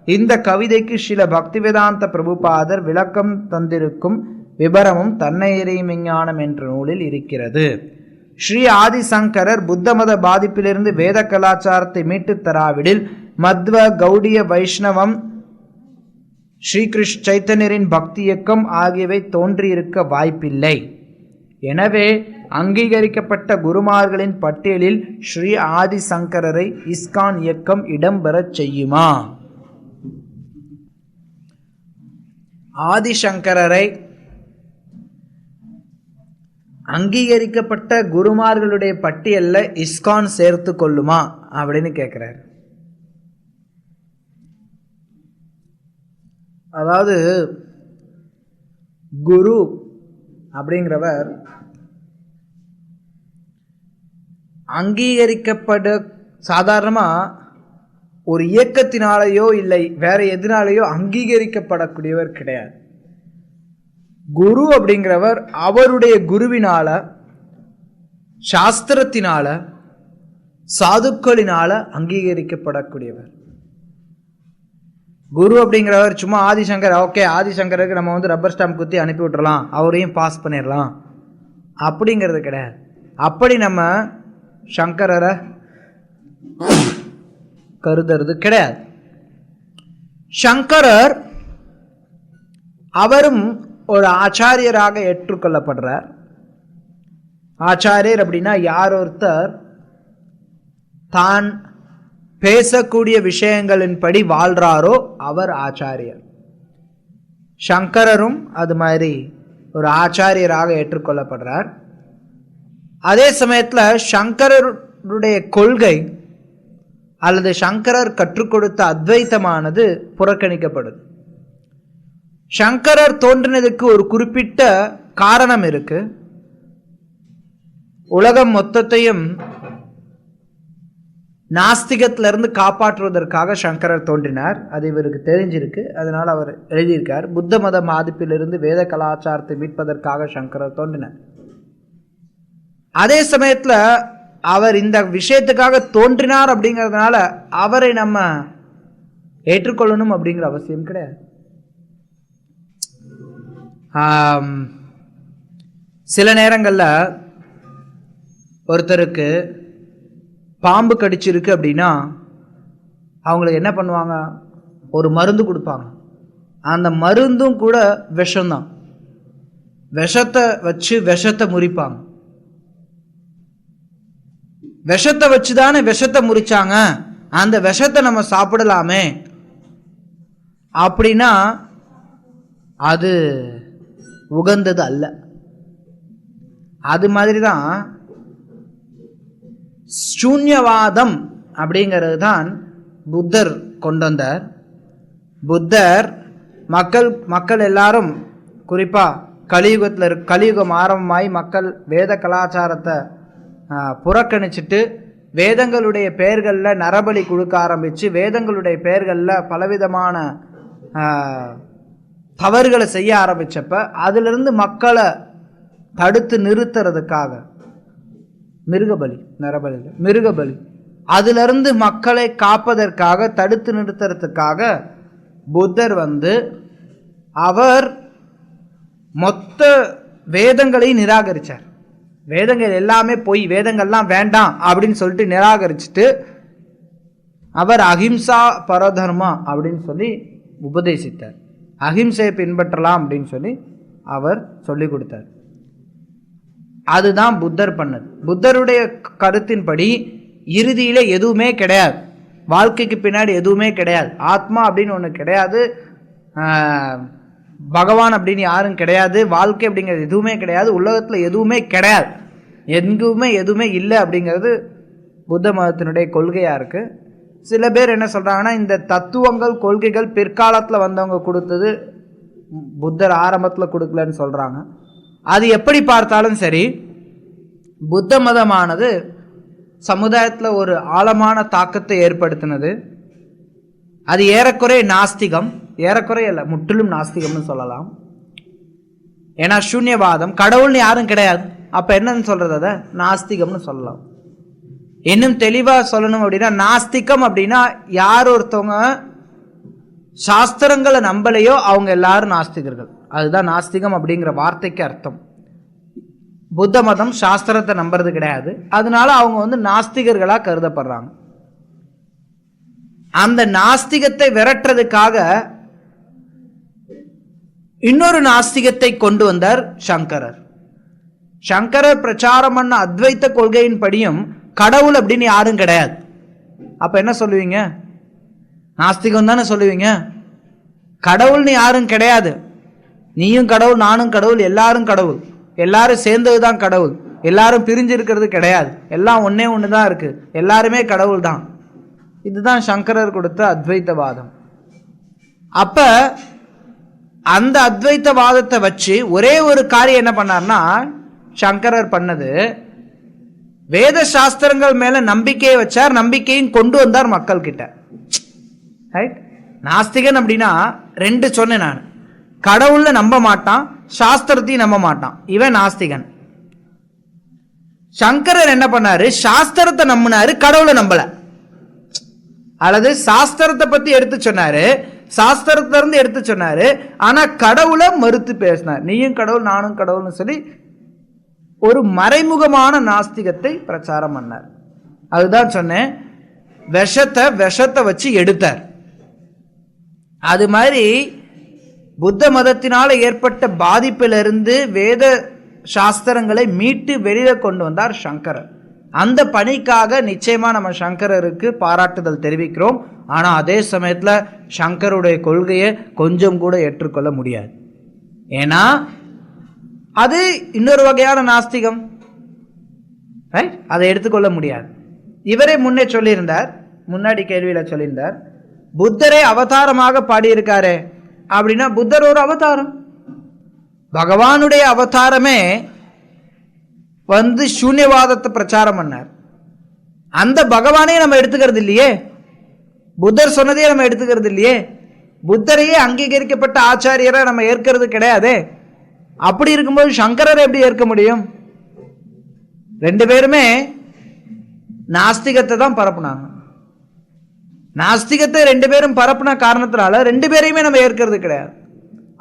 இந்த கவிதைக்கு ஸ்ரீல பக்திவேதாந்த பிரபுபாதர் விளக்கம் தந்திருக்கும் விபரமும் தன்னையறியும் விஞ்ஞானம் என்ற நூலில் இருக்கிறது. ஸ்ரீ ஆதிசங்கரர் புத்த மத பாதிப்பிலிருந்து வேத கலாச்சாரத்தை மீட்டு தராவிடில் மத்வ, கௌடிய, வைஷ்ணவம், ஸ்ரீகிருஷ்ண சைத்தன்யரின் பக்தி இயக்கம் ஆகியவை தோன்றியிருக்க வாய்ப்பில்லை. எனவே அங்கீகரிக்கப்பட்ட குருமார்களின் பட்டியலில் ஸ்ரீ ஆதிசங்கரரை இஸ்கான் இயக்கம் இடம்பெறச் செய்யுமா? ஆதிசங்கரரை அங்கீகரிக்கப்பட்ட குருமார்களுடைய பட்டியல்ல இஸ்கான் சேர்த்து கொள்ளுமா அப்படின்னு கேட்கிறார். அதாவது குரு அப்படிங்கிறவர் அங்கீகரிக்கப்பட சாதாரணமா ஒரு இயக்கத்தினாலேயோ இல்லை வேற எதனாலேயோ அங்கீகரிக்கப்படக்கூடியவர் கிடையாது. குரு அப்படிங்கிறவர் அவருடைய குருவினால, சாஸ்திரத்தினால, சாதுக்களினால அங்கீகரிக்கப்படக்கூடியவர். குரு அப்படிங்கிறவர் சும்மா ஆதிசங்கர், ஓகே ஆதிசங்கருக்கு நம்ம வந்து ரப்பர் ஸ்டாம்ப் குத்தி அனுப்பி விட்டுறலாம், அவரையும் பாஸ் பண்ணிடலாம் அப்படிங்கிறது கிடையாது. அப்படி நம்ம சங்கரரை கருதுறது கிடையாது. சங்கரர் அவரும் ஒரு ஆச்சாரியராக ஏற்றுக்கொள்ளப்படுறார். ஆச்சாரியர் அப்படின்னா யார் ஒருத்தர் தான் பேசக்கூடிய விஷயங்களின்படி வாழ்றாரோ அவர் ஆச்சாரியர். சங்கரரும் அது மாதிரி ஒரு ஆச்சாரியராக ஏற்றுக்கொள்ளப்படுறார். அதே சமயத்தில் சங்கரருடைய கொள்கை அல்லது சங்கரர் கற்றுக் கொடுத்த அத்வைத்தமானது புறக்கணிக்கப்படுது. சங்கரர் தோன்றினதுக்கு ஒரு குறிப்பிட்ட காரணம் இருக்கு. உலகம் மொத்தத்தையும் நாஸ்திகத்திலிருந்து காப்பாற்றுவதற்காக சங்கரர் தோன்றினார். அது இவருக்கு தெரிஞ்சிருக்கு. அதனால் அவர் எழுதியிருக்கார், புத்த மத பாதிப்பிலிருந்து வேத கலாச்சாரத்தை மீட்பதற்காக சங்கரர் தோன்றினார். அதே சமயத்தில் அவர் இந்த விஷயத்துக்காக தோன்றினார் அப்படிங்கிறதுனால அவரை நம்ம ஏற்றுக்கொள்ளணும் அப்படிங்கிற அவசியம் கிடையாது. சில நேரங்களில் ஒருத்தருக்கு பாம்பு கடிச்சிருக்கு அப்படின்னா அவங்களுக்கு என்ன பண்ணுவாங்க, ஒரு மருந்து கொடுப்பாங்க. அந்த மருந்தும் கூட விஷம்தான். விஷத்தை வச்சு விஷத்தை முறிப்பாங்க. விஷத்தை வச்சு தானே விஷத்தை முறிச்சாங்க, அந்த விஷத்தை நம்ம சாப்பிடலாமே அப்படின்னா அது உகந்தது அல்ல. அது மாதிரி தான் சூன்யவாதம் அப்படிங்கிறது தான் புத்தர் கொண்டு வந்தார். புத்தர் மக்கள் எல்லாரும் குறிப்பாக கலியுகம் ஆரம்பமாய் மக்கள் வேத கலாச்சாரத்தை புறக்கணிச்சிட்டு வேதங்களுடைய பெயர்களில் நரபலி கொடுக்க ஆரம்பித்து வேதங்களுடைய பெயர்களில் பலவிதமான தவறுகளை செய்ய ஆரம்பித்தப்ப அதிலிருந்து மக்களை தடுத்து நிறுத்துறதுக்காக மிருகபலி அதிலிருந்து மக்களை காப்பதற்காக தடுத்து நிறுத்துறதுக்காக புத்தர் அவர் மொத்த வேதங்களையும் நிராகரித்தார். வேதங்கள் எல்லாமே பொய், வேதங்கள்லாம் வேண்டாம் அப்படின்னு சொல்லிட்டு நிராகரிச்சுட்டு அவர் அஹிம்சா பரதர்மா அப்படின்னு சொல்லி உபதேசித்தார். அஹிம்சையை பின்பற்றலாம் அப்படின்னு சொல்லி அவர் சொல்லி கொடுத்தார். அதுதான் புத்தர் பண்ணது. புத்தருடைய கருத்தின்படி இறுதியில எதுவுமே கிடையாது, வாழ்க்கைக்கு பின்னாடி எதுவுமே கிடையாது, ஆத்மா அப்படின்னு ஒன்று கிடையாது, பகவான் அப்படின்னு யாரும் கிடையாது, வாழ்க்கை அப்படிங்கிறது எதுவுமே கிடையாது, உலகத்தில் எதுவுமே கிடையாது, எங்குமே எதுவுமே இல்லை அப்படிங்கிறது புத்த மதத்தினுடைய கொள்கையாக இருக்குது. சில பேர் என்ன சொல்கிறாங்கன்னா, இந்த தத்துவங்கள் கொள்கைகள் பிற்காலத்தில் வந்தவங்க கொடுத்தது, புத்தர் ஆரம்பத்தில் கொடுக்கலன்னு சொல்கிறாங்க. அது எப்படி பார்த்தாலும் சரி, புத்த மதமானது சமுதாயத்தில் ஒரு ஆழமான தாக்கத்தை ஏற்படுத்தினது. அது ஏறக்குறைய நாஸ்திகம், ஏறக்குறைய இல்லை, முற்றிலும் நாஸ்திகம்னு சொல்லலாம். ஏன்னா சூன்யவாதம், கடவுள்னு யாரும் கிடையாது. அப்ப என்னன்னு சொல்றது? அதை நாஸ்திகம்னு சொல்லலாம். இன்னும் தெளிவா சொல்லணும் அப்படின்னா, நாஸ்திகம் அப்படின்னா யார் ஒருத்தவங்க சாஸ்திரங்களை நம்பலையோ அவங்க எல்லாரும் நாஸ்திகர்கள். அதுதான் நாஸ்திகம் அப்படிங்கிற வார்த்தைக்கு அர்த்தம். புத்த மதம் சாஸ்திரத்தை நம்புறது கிடையாது, அதனால அவங்க நாஸ்திகர்களா கருதப்படுறாங்க. அந்த நாஸ்திகத்தை விரட்டுறதுக்காக இன்னொரு நாஸ்திகத்தை கொண்டு வந்தார் சங்கரர். சங்கரர் பிரச்சாரம் பண்ண அத்வைத்த கொள்கையின் படியும் கடவுள் அப்படின்னு யாரும் கிடையாது. அப்ப என்ன சொல்லுவீங்க? நாஸ்திகம் தானே சொல்லுவீங்க. கடவுள்னு யாரும் கிடையாது. நீயும் கடவுள், நானும் கடவுள், எல்லாரும் கடவுள், எல்லாரும் சேர்ந்ததுதான் கடவுள், எல்லாரும் பிரிஞ்சு இருக்கிறது கிடையாது, எல்லாம் ஒன்னே ஒண்ணுதான் இருக்கு, எல்லாருமே கடவுள் தான். இதுதான் சங்கரர் கொடுத்த அத்வைத்தவாதம். அப்ப அந்த அத்வைத்தவாதத்தை வச்சு ஒரே ஒரு காரியம் என்ன பண்ணார்னா, சங்கரர் பண்ணது வேத சாஸ்திரங்கள் மேல நம்பிக்கையை வச்சார், நம்பிக்கையும் கொண்டு வந்தார் மக்கள் கிட்ட. ரைட்? நாஸ்திகன் அப்படின்னா ரெண்டு சொன்னேன் நான். கடவுள்ல நம்ப மாட்டான், சாஸ்திரத்தையும் நம்ப மாட்டான், இவன் நாஸ்திகன். சங்கரர் என்ன பண்ணாரு? சாஸ்திரத்தை நம்பினாரு, கடவுளை நம்பல. அல்லது சாஸ்திரத்தை பத்தி எடுத்து சொன்னாரு, சாஸ்திரத்துல இருந்து எடுத்து சொன்னாரு, ஆனா கடவுளை மறுத்து பேசினார். நீயும் கடவுள், நானும் கடவுள்னு சொல்லி ஒரு மறைமுகமான நாஸ்திகத்தை பிரச்சாரம் பண்ணார். அதுதான் சொன்னேன், விஷத்தை வச்சு எடுத்தார். அது மாதிரி புத்த மதத்தினால ஏற்பட்ட பாதிப்பிலிருந்து வேத சாஸ்திரங்களை மீட்டு வெளியில கொண்டு வந்தார் சங்கரர். அந்த பணிக்காக நிச்சயமா நம்ம சங்கரருக்கு பாராட்டுதல் தெரிவிக்கிறோம். ஆனா அதே சமயத்துல சங்கருடைய கொள்கையை கொஞ்சம் கூட ஏற்றுக்கொள்ள முடியாது. ஏன்னா அது இன்னொரு வகையான நாஸ்திகம். அதை எடுத்துக்கொள்ள முடியாது. இவரே முன்னே சொல்லியிருந்தார், முன்னாடி கேள்வியில சொல்லியிருந்தார், புத்தரை அவதாரமாக பாடியிருக்காரு அப்படின்னா புத்தர் ஒரு அவதாரம். பகவானுடைய அவதாரமே சூன்யவாதத்தை பிரச்சாரம் பண்ணார். அந்த பகவானே நம்ம எடுத்துக்கிறது இல்லையே, புத்தர் சொன்னதே நம்ம எடுத்துக்கிறது இல்லையே, புத்தரையே அங்கீகரிக்கப்பட்ட ஆச்சாரியரை நம்ம ஏற்கிறது கிடையாது. அப்படி இருக்கும்போது சங்கரரை எப்படி ஏற்க முடியும்? ரெண்டு பேருமே நாஸ்திகத்தை தான் பரப்புனாங்க. நாஸ்திகத்தை ரெண்டு பேரும் பரப்புன காரணத்தினால ரெண்டு பேரையுமே நம்ம ஏற்கிறது கிடையாது.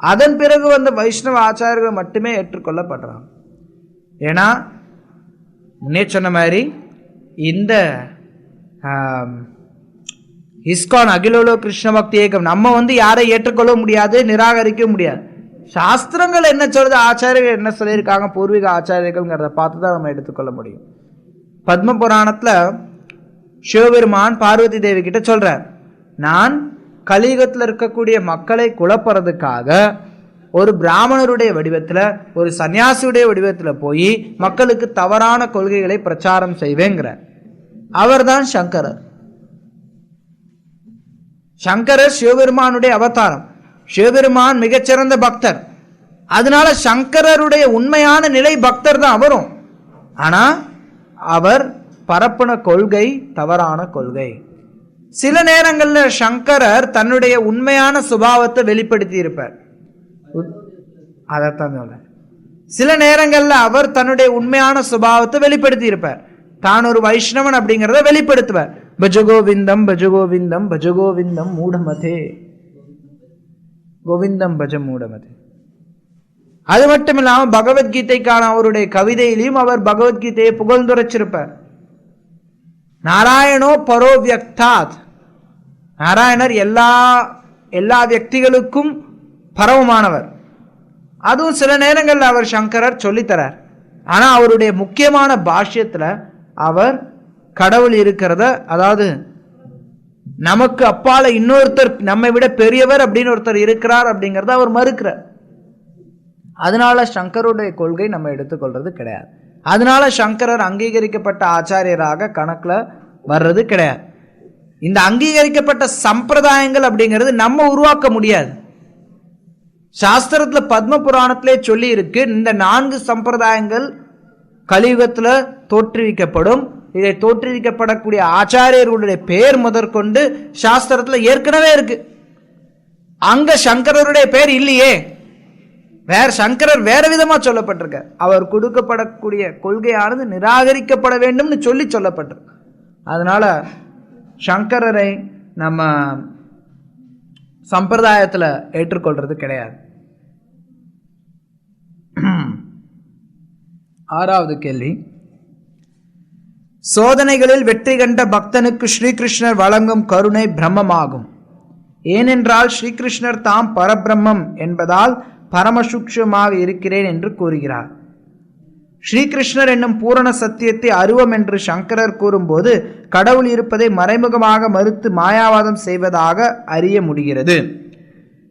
அதன் பிறகு வந்த வைஷ்ணவ ஆச்சாரியர்கள் மட்டுமே ஏற்றுக்கொள்ளப்படுறாங்க. ஏன்னா முன்னே சொன்ன மாதிரி இந்த இஸ்கான் அகிலோலோ கிருஷ்ண பக்தி ஏகம் நம்ம யாரை ஏற்றுக்கொள்ள முடியாது, நிராகரிக்க முடியாது. சாஸ்திரங்கள் என்ன சொல்றது, ஆச்சாரியர்கள் என்ன சொல்லியிருக்காங்க, பூர்வீக ஆச்சாரியர்கள்ங்கிறத பார்த்து தான் நம்ம எடுத்துக்கொள்ள முடியும். பத்ம புராணத்துல சிவபெருமான் பார்வதி தேவி கிட்ட சொல்றார், நான் கலியுகத்தில் இருக்கக்கூடிய மக்களை குழப்பறதுக்காக ஒரு பிராமணருடைய வடிவத்துல, ஒரு சன்னியாசியுடைய வடிவத்துல போய் மக்களுக்கு தவறான கொள்கைகளை பிரச்சாரம் செய்வேங்கிறார். அவர்தான் சங்கரர். சங்கரர் சிவபெருமானுடைய அவதாரம். சிவபெருமான் மிகச்சிறந்த பக்தர், அதனால சங்கரருடைய உண்மையான நிலை பக்தர் தான் அவரும். ஆனா அவர் பரப்புன கொள்கை தவறான கொள்கை. சில நேரங்கள்ல சங்கரர் தன்னுடைய உண்மையான சுபாவத்தை வெளிப்படுத்தி இருப்பார். அதைத்தான் சொல்ல, சில நேரங்கள்ல அவர் தன்னுடைய உண்மையான சுபாவத்தை வெளிப்படுத்தி இருப்பார். தான் ஒரு வைஷ்ணவன் அப்படிங்கிறத வெளிப்படுத்துவார். பஜகோவிந்தம் பஜகோவிந்தம் பஜகோவிந்தம் மூடமதே, கோவிந்தம் பஜ மூடமதே. அது மட்டும் இல்லாம பகவத்கீதைக்கான அவருடைய கவிதையிலையும் அவர் பகவத்கீதையை புகழ்ந்துரைச்சிருப்பார். நாராயணோ பரோ வியக்தாத், நாராயணர் எல்லா வியக்திகளுக்கும் பரவமானவர். அதுவும் சில நேரங்களில் அவர் சங்கரர் சொல்லித்தரார். ஆனா அவருடைய முக்கியமான பாஷ்யத்துல அவர் கடவுள் இருக்கிறத, அதாவது நமக்கு அப்பால இன்னொருத்தர் நம்மை விட பெரியவர் அப்படின்னு ஒருத்தர் இருக்கிறார் அப்படிங்கிறத அவர் மறுக்கிறார். அதனால சங்கருடைய கொள்கை நம்ம எடுத்துக்கொள்றது கிடையாது. அதனால சங்கரர் அங்கீகரிக்கப்பட்ட ஆச்சாரியராக கணக்குல வர்றது கிடையாது. இந்த அங்கீகரிக்கப்பட்ட சம்பிரதாயங்கள் அப்படிங்கிறது நம்ம உருவாக்க முடியாது. சாஸ்திரத்துல பத்ம புராணத்திலே சொல்லி இருக்கு, இந்த 4 சம்பிரதாயங்கள் கலியுகத்துல தோற்றுவிக்கப்படும், இதை தோற்றுவிக்கப்படக்கூடிய ஆச்சாரியர்களுடைய பெயர் முதற்கொண்டு சாஸ்திரத்துல ஏற்கனவே இருக்கு. அங்க சங்கரருடைய பெயர் இல்லையே, சங்கரர் வேற விதமா சொல்லப்பட்டிருக்க. அவர் கொடுக்கப்படக்கூடிய கொள்கையானது நிராகரிக்கப்பட வேண்டும்னு சொல்லப்பட்டிருக்கு. அதனால சங்கரரை நம்ம சம்பிரதாயத்துல ஏற்றுக்கொள்றது கிடையாது. 6வது கேள்வி, சோதனைகளில் வெற்றி கண்ட பக்தனுக்கு ஸ்ரீகிருஷ்ணர் வழங்கும் கருணை பிரம்மமாகும். ஏனென்றால் ஸ்ரீகிருஷ்ணர் தாம் பரபிரம்மம் என்பதால் பரமசூக்ஷமாக இருக்கிறேன் என்று கூறுகிறார். ஸ்ரீகிருஷ்ணர் என்னும் பூரண சத்தியத்தை அருவம் என்று சங்கரர் கூறும்போது கடவுள் இருப்பதை மறைமுகமாக மறுத்து மாயாவாதம் செய்வதாக அறிய முடிகிறது.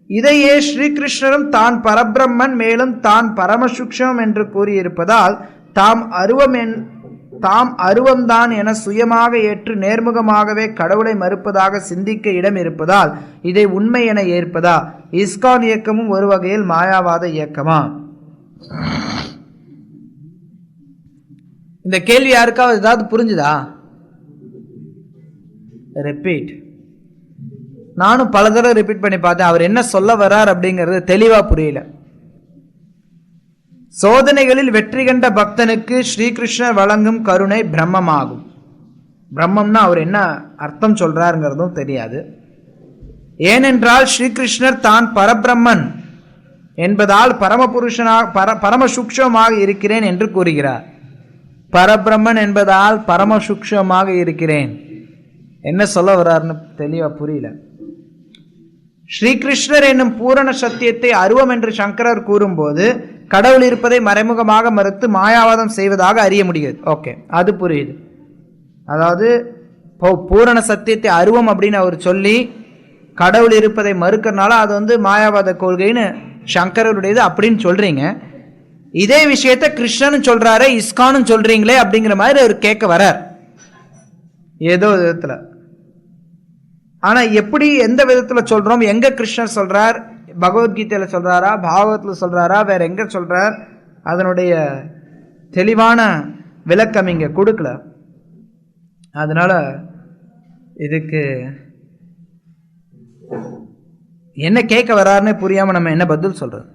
இதையே ஸ்ரீகிருஷ்ணரும் தான் பரபிரம்மன் மேலும் தான் பரமசூக்ஷம் என்று கூறியிருப்பதால் தாம் அருவம்தான் என சுயமாக ஏற்று நேர்முகமாகவே கடவுளை மறுப்பதாக சிந்திக்க இடம் இருப்பதால் இதை உண்மை என ஏற்பதா? இஸ்கான் இயக்கமும் ஒரு வகையில் மாயாவாத இயக்கமா? இந்த கேள்வி யாருக்காவது ஏதாவது புரிஞ்சுதா? ரிப்பீட். நானும் பல தடவை ரிப்பீட் பண்ணி பார்த்தேன். அவர் என்ன சொல்ல வர்றார் அப்படிங்கிறது தெளிவா புரியல. சோதனைகளில் வெற்றி கண்ட பக்தனுக்கு ஸ்ரீகிருஷ்ணர் வழங்கும் கருணை பிரம்மமாகும். பிரம்மம்னா அவர் என்ன அர்த்தம் சொல்றாருங்கிறதும் தெரியாது. ஏனென்றால் ஸ்ரீகிருஷ்ணர் தான் பரபிரம்மன் என்பதால் பரமசூக்ஷமாக இருக்கிறேன் என்று கூறுகிறார். பரபிரம்மன் என்பதால் பரமசூக்ஷமாக இருக்கிறேன் என்ன சொல்ல வர்றாருன்னு தெளிவா புரியல. ஸ்ரீகிருஷ்ணர் என்னும் பூரண சத்தியத்தை அருவம் என்று சங்கரர் கூறும்போது கடவுள் இருப்பதை மறைமுகமாக மறுத்து மாயாவாதம் செய்வதாக அறிய முடிகிறது. ஓகே, அது புரியுது. அதாவது பூரண சத்தியத்தை அருவம் அப்படின்னு அவர் சொல்லி கடவுள் இருப்பதை மறுக்கிறனால அது மாயாவாத கொள்கைன்னு சங்கரருடையது அப்படின்னு சொல்றீங்க. இதே விஷயத்த கிருஷ்ணன் சொல்றாரு, இஸ்கானும் சொல்றீங்களே அப்படிங்கிற மாதிரி அவர் கேட்க வரார் ஏதோ விதத்துல. ஆனா எப்படி, எந்த விதத்துல சொல்றோம்? எங்க கிருஷ்ணர் சொல்றார்? பகவத்கீதையில சொல்றாரா, பாகவத்துல சொல்றாரா, வேற எங்க சொல்றார்? அதனுடைய தெளிவான விளக்கம் இங்க கொடுக்கல. அதனால இதுக்கு என்ன கேட்க வர்றாருன்னு புரியாம நம்ம என்ன பதில் சொல்றது?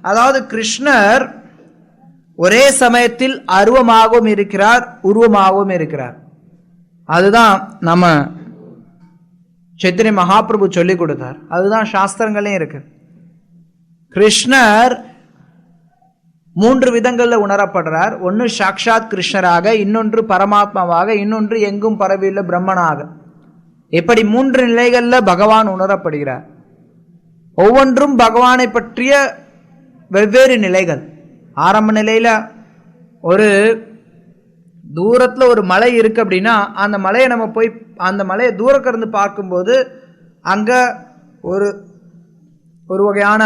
அதாவது கிருஷ்ணர் ஒரே சமயத்தில் அருவமாகவும் இருக்கிறார், உருவமாகவும் இருக்கிறார். அதுதான் நம்ம சைத்தன்ய மகாபிரபு சொல்லி கொடுத்தார். அதுதான் சாஸ்திரங்களையும் இருக்கு. கிருஷ்ணர் 3 விதங்கள்ல உணரப்படுறார். ஒன்று சாக்ஷாத் கிருஷ்ணராக, இன்னொன்று பரமாத்மாவாக, இன்னொன்று எங்கும் பரவியுள்ள பிரம்மனாக. இப்படி 3 நிலைகள்ல பகவான் உணரப்படுகிறார். ஒவ்வொன்றும் பகவானை பற்றிய வெவ்வேறு நிலைகள். ஆரம்ப நிலையில ஒரு தூரத்துல ஒரு மலை இருக்கு அப்படின்னா அந்த மலையை நம்ம போய் அந்த மலையை தூரக்க இருந்து பார்க்கும்போது அங்க ஒரு வகையான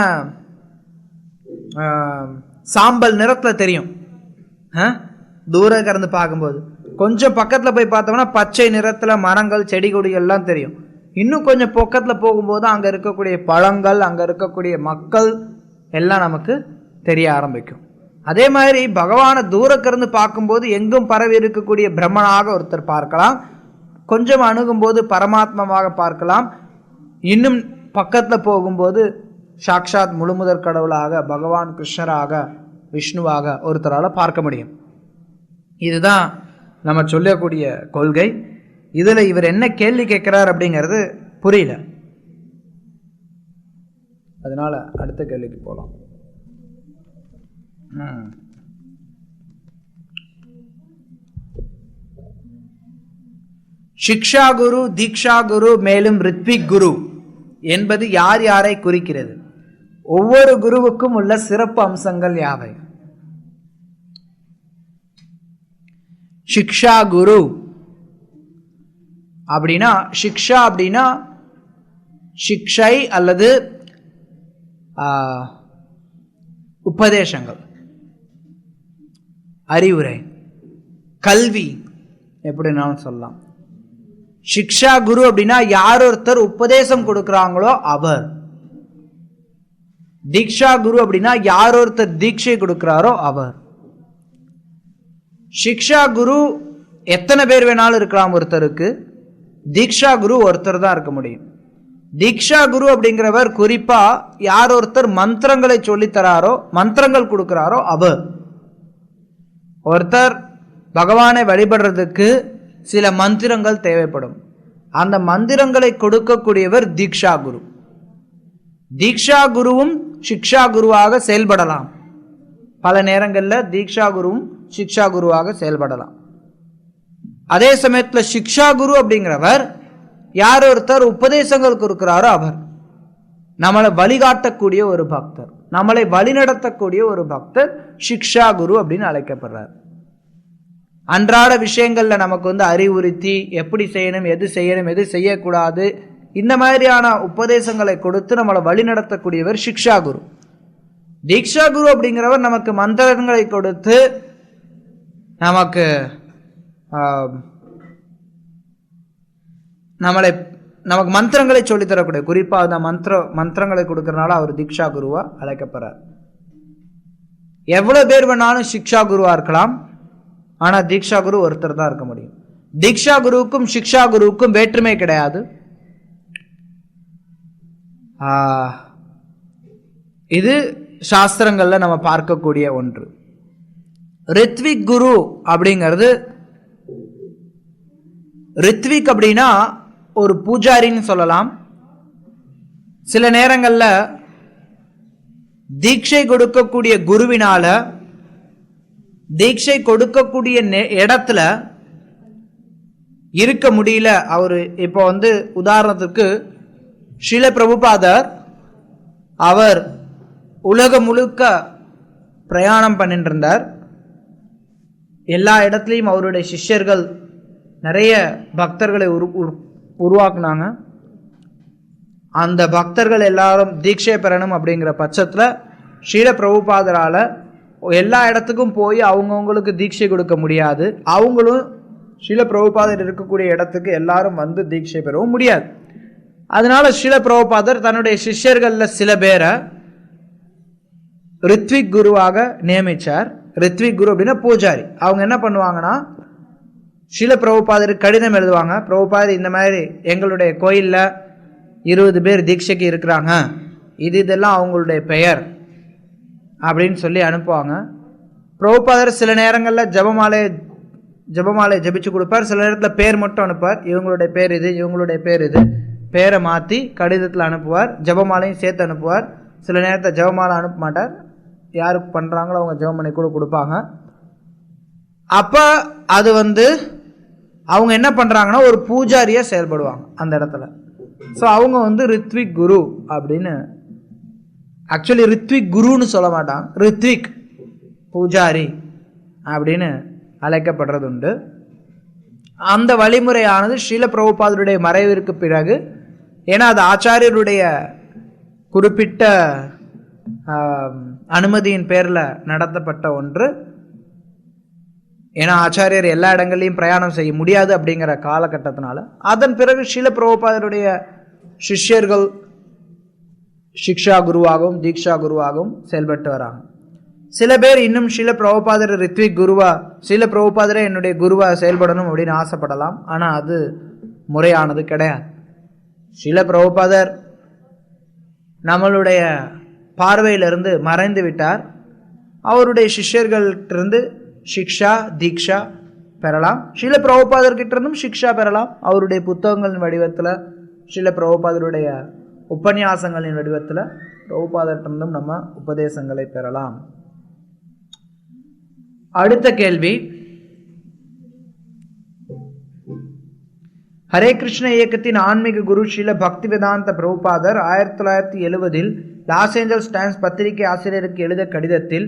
சாம்பல் நிறத்துல தெரியும். தூரக்க இருந்து பார்க்கும்போது கொஞ்சம் பக்கத்துல போய் பார்த்தோம்னா பச்சை நிறத்துல மரங்கள் செடி கொடிகள்லாம் தெரியும். இன்னும் கொஞ்சம் பக்கத்துல போகும்போது அங்க இருக்கக்கூடிய பழங்கள், அங்க இருக்கக்கூடிய மக்கள் எல்லாம் நமக்கு தெரிய ஆரம்பிக்கும். அதே மாதிரி பகவானை தூரக்கிருந்து பார்க்கும்போது எங்கும் பரவி இருக்கக்கூடிய பிரம்மனாக ஒருத்தர் பார்க்கலாம், கொஞ்சம் அணுகும்போது பரமாத்மாவாக பார்க்கலாம், இன்னும் பக்கத்துல போகும்போது சாக்ஷாத் முழுமுதற் கடவுளாக பகவான் கிருஷ்ணராக விஷ்ணுவாக ஒருத்தரால் பார்க்க முடியும். இதுதான் நம்ம சொல்லக்கூடிய கொள்கை. இதுல இவர் என்ன கேள்வி கேட்கிறார் அப்படிங்கிறது புரியல. அதனால அடுத்த கேள்விக்கு போலாம். சிக்ஷா குரு, தீக்ஷா குரு, மேலும் ரித்விக் குரு என்பது யார் யாரை குறிக்கிறது? ஒவ்வொரு குருவுக்கும் உள்ள சிறப்பு அம்சங்கள் யாவை? சிக்ஷா குரு அப்படின்னா, சிக்ஷா அப்படின்னா சிக்ஷை அல்லது உபதேசங்கள், அறிவுரை, கல்வி எப்படினாலும் சொல்லலாம். சிக்ஷா குரு அப்படின்னா யார் ஒருத்தர் உபதேசம் கொடுக்கிறாங்களோ அவர். தீக்ஷா குரு அப்படின்னா யார் ஒருத்தர் தீட்சை கொடுக்கிறாரோ அவர். சிக்ஷா குரு எத்தனை பேர் வேணாலும் இருக்கலாம் ஒருத்தருக்கு. தீக்ஷா குரு ஒருத்தர் தான் இருக்க முடியும். தீக்ஷா குரு அப்படிங்கிறவர் குறிப்பா யார் ஒருத்தர் மந்திரங்களை சொல்லித்தராரோ, மந்திரங்கள் கொடுக்கிறாரோ அவர். ஒருத்தர் பகவானை வழிபடுறதுக்கு சில மந்திரங்கள் தேவைப்படும். அந்த மந்திரங்களை கொடுக்கக்கூடியவர் தீக்ஷா குரு. தீக்ஷா குருவும் சிக்ஷா குருவாக செயல்படலாம். பல நேரங்களில் தீக்ஷா குருவும் சிக்ஷா குருவாக செயல்படலாம். அதே சமயத்தில் சிக்ஷா குரு அப்படிங்கிறவர் யார் ஒருத்தர் உபதேசங்கள் கொடுக்கிறாரோ அவர். நம்மளை வழிகாட்டக்கூடிய ஒரு பக்தர், நம்மளை வழிநடத்தக்கூடிய ஒரு பக்தர் சிக்ஷா குரு அப்படின்னு அழைக்கப்படுறார். அன்றாட விஷயங்கள்ல நமக்கு அறிவுறுத்தி எப்படி செய்யணும், எது செய்யணும், எது செய்யக்கூடாது, இந்த மாதிரியான உபதேசங்களை கொடுத்து நம்மளை வழி நடத்தக்கூடியவர் சிக்ஷா குரு. தீக்ஷா குரு அப்படிங்கிறவர் நமக்கு மந்திரங்களை கொடுத்து நமக்கு நமக்கு மந்திரங்களை சொல்லித்தரக்கூடிய, குறிப்பாக அந்த மந்திரங்களை கொடுக்கறனால அவர் தீக்ஷா குருவா அழைக்கப்படுறார். எவ்வளவு பேர் வேணாலும் சிக்ஷா குருவா இருக்கலாம், ஆனா தீக்ஷா குரு ஒருத்தர் தான் இருக்க முடியும். தீக்ஷா குருவுக்கும் சிக்ஷா குருவுக்கும் வேற்றுமை கிடையாது. இது சாஸ்திரங்கள்ல நம்ம பார்க்கக்கூடிய ஒன்று. ரித்விக் குரு அப்படிங்கிறது, ரித்விக் அப்படின்னா ஒரு பூஜாரின்னு சொல்லலாம். சில நேரங்கள்ல தீட்சை கொடுக்கக்கூடிய குருவினால தீட்சை கொடுக்கக்கூடிய இடத்துல இருக்க முடியல. அவரு இப்போ உதாரணத்துக்கு ஸ்ரீல பிரபுபாதர், அவர் உலகம் முழுக்க பிரயாணம் பண்ணிட்டு இருந்தார். எல்லா இடத்துலையும் அவருடைய சிஷ்யர்கள் நிறைய பக்தர்களை உருவாக்குனாங்க. அந்த பக்தர்கள் எல்லாரும் தீட்சை பெறணும் அப்படிங்கிற பட்சத்தில் ஸ்ரீல பிரபுபாதரால எல்லா இடத்துக்கும் போய் அவங்கவுங்களுக்கு தீட்சை கொடுக்க முடியாது. அவங்களும் ஸ்ரீல பிரபுபாதர் இருக்கக்கூடிய இடத்துக்கு எல்லாரும் தீட்சை பெறவும் முடியாது. அதனால ஸ்ரீல பிரபுபாதர் தன்னுடைய சிஷ்யர்களில் சில பேரை ரித்விக் குருவாக நியமிச்சார். ரித்விக் குரு அப்படின்னா பூஜாரி. அவங்க என்ன பண்ணுவாங்கன்னா, ஸ்ரீல பிரபுபாதருக்கு கடிதம் எழுதுவாங்க. பிரபுபாதர், இந்த மாதிரி எங்களுடைய கோயிலில் 20 பேர் தீட்சைக்கு இருக்கிறாங்க, இதெல்லாம் அவங்களுடைய பெயர் அப்படின்னு சொல்லி அனுப்புவாங்க. பிரபுபாதர் சில நேரங்களில் ஜபமாலை ஜபிச்சு கொடுப்பார். சில நேரத்தில் பேர் மட்டும் அனுப்புவார். இவங்களுடைய பேர் இது, இவங்களுடைய பேர் இது, பேரை மாற்றி கடிதத்தில் அனுப்புவார். ஜபமாலையும் சேர்த்து அனுப்புவார். சில நேரத்தில் ஜபமாலை அனுப்ப மாட்டார். யாருக்கு பண்ணுறாங்களோ அவங்க ஜபமணி கூட கொடுப்பாங்க. அப்போ அது அவங்க என்ன பண்ணுறாங்கன்னா, ஒரு பூஜாரியாக செயல்படுவாங்க அந்த இடத்துல. ஸோ அவங்க ரித்விக் குரு அப்படின்னு, ஆக்சுவலி ரித்விக் குருன்னு சொல்ல மாட்டாங்க, ரித்விக் பூஜாரி அப்படின்னு அழைக்கப்படுறது உண்டு. அந்த வழிமுறையானது ஸ்ரீல பிரபுபாதருடைய மறைவிற்கு பிறகு, ஏன்னா அது ஆச்சாரியருடைய குறிப்பிட்ட அனுமதியின் பேரில் நடத்தப்பட்ட ஒன்று. ஏன்னா ஆச்சாரியர் எல்லா இடங்கள்லையும் பிரயாணம் செய்ய முடியாது அப்படிங்கிற காலகட்டத்தினால, அதன் பிறகு ஸ்ரீல பிரபுபாதருடைய சிஷ்யர்கள் சிக்ஷா குருவாகவும் தீக்ஷா குருவாகவும் செயல்பட்டு வராங்க. சில பேர் இன்னும் ஸ்ரீல பிரபுபாதர் ரித்விக் குருவா, ஸ்ரீல பிரபுபாதரே என்னுடைய குருவா செயல்படணும் அப்படின்னு ஆசைப்படலாம். ஆனால் அது முறையானது கிடையாது. ஸ்ரீல பிரபுபாதர் நம்மளுடைய பார்வையிலிருந்து மறைந்து விட்டார். அவருடைய சிஷ்யர்களிட்டிருந்து சிக்ஷா தீக்ஷா பெறலாம். ஸ்ரீல பிரபுபாதர்கிட்ட இருந்தும் சிக்ஷா பெறலாம். அவருடைய புத்தகங்களின் வடிவத்தில், ஸ்ரீல பிரபுபாதருடைய உபன்யாசங்களின் வடிவத்தில் பிரபுபாதர்கிட்டிருந்தும் நம்ம உபதேசங்களை பெறலாம். அடுத்த கேள்வி, ஹரே கிருஷ்ண இயக்கத்தின் ஆன்மீக குரு ஸ்ரீல பக்தி வேதாந்த பிரபுபாதர் 1970 லாஸ் ஏஞ்சல்ஸ் டைம்ஸ் பத்திரிகை ஆசிரியருக்கு எழுத கடிதத்தில்,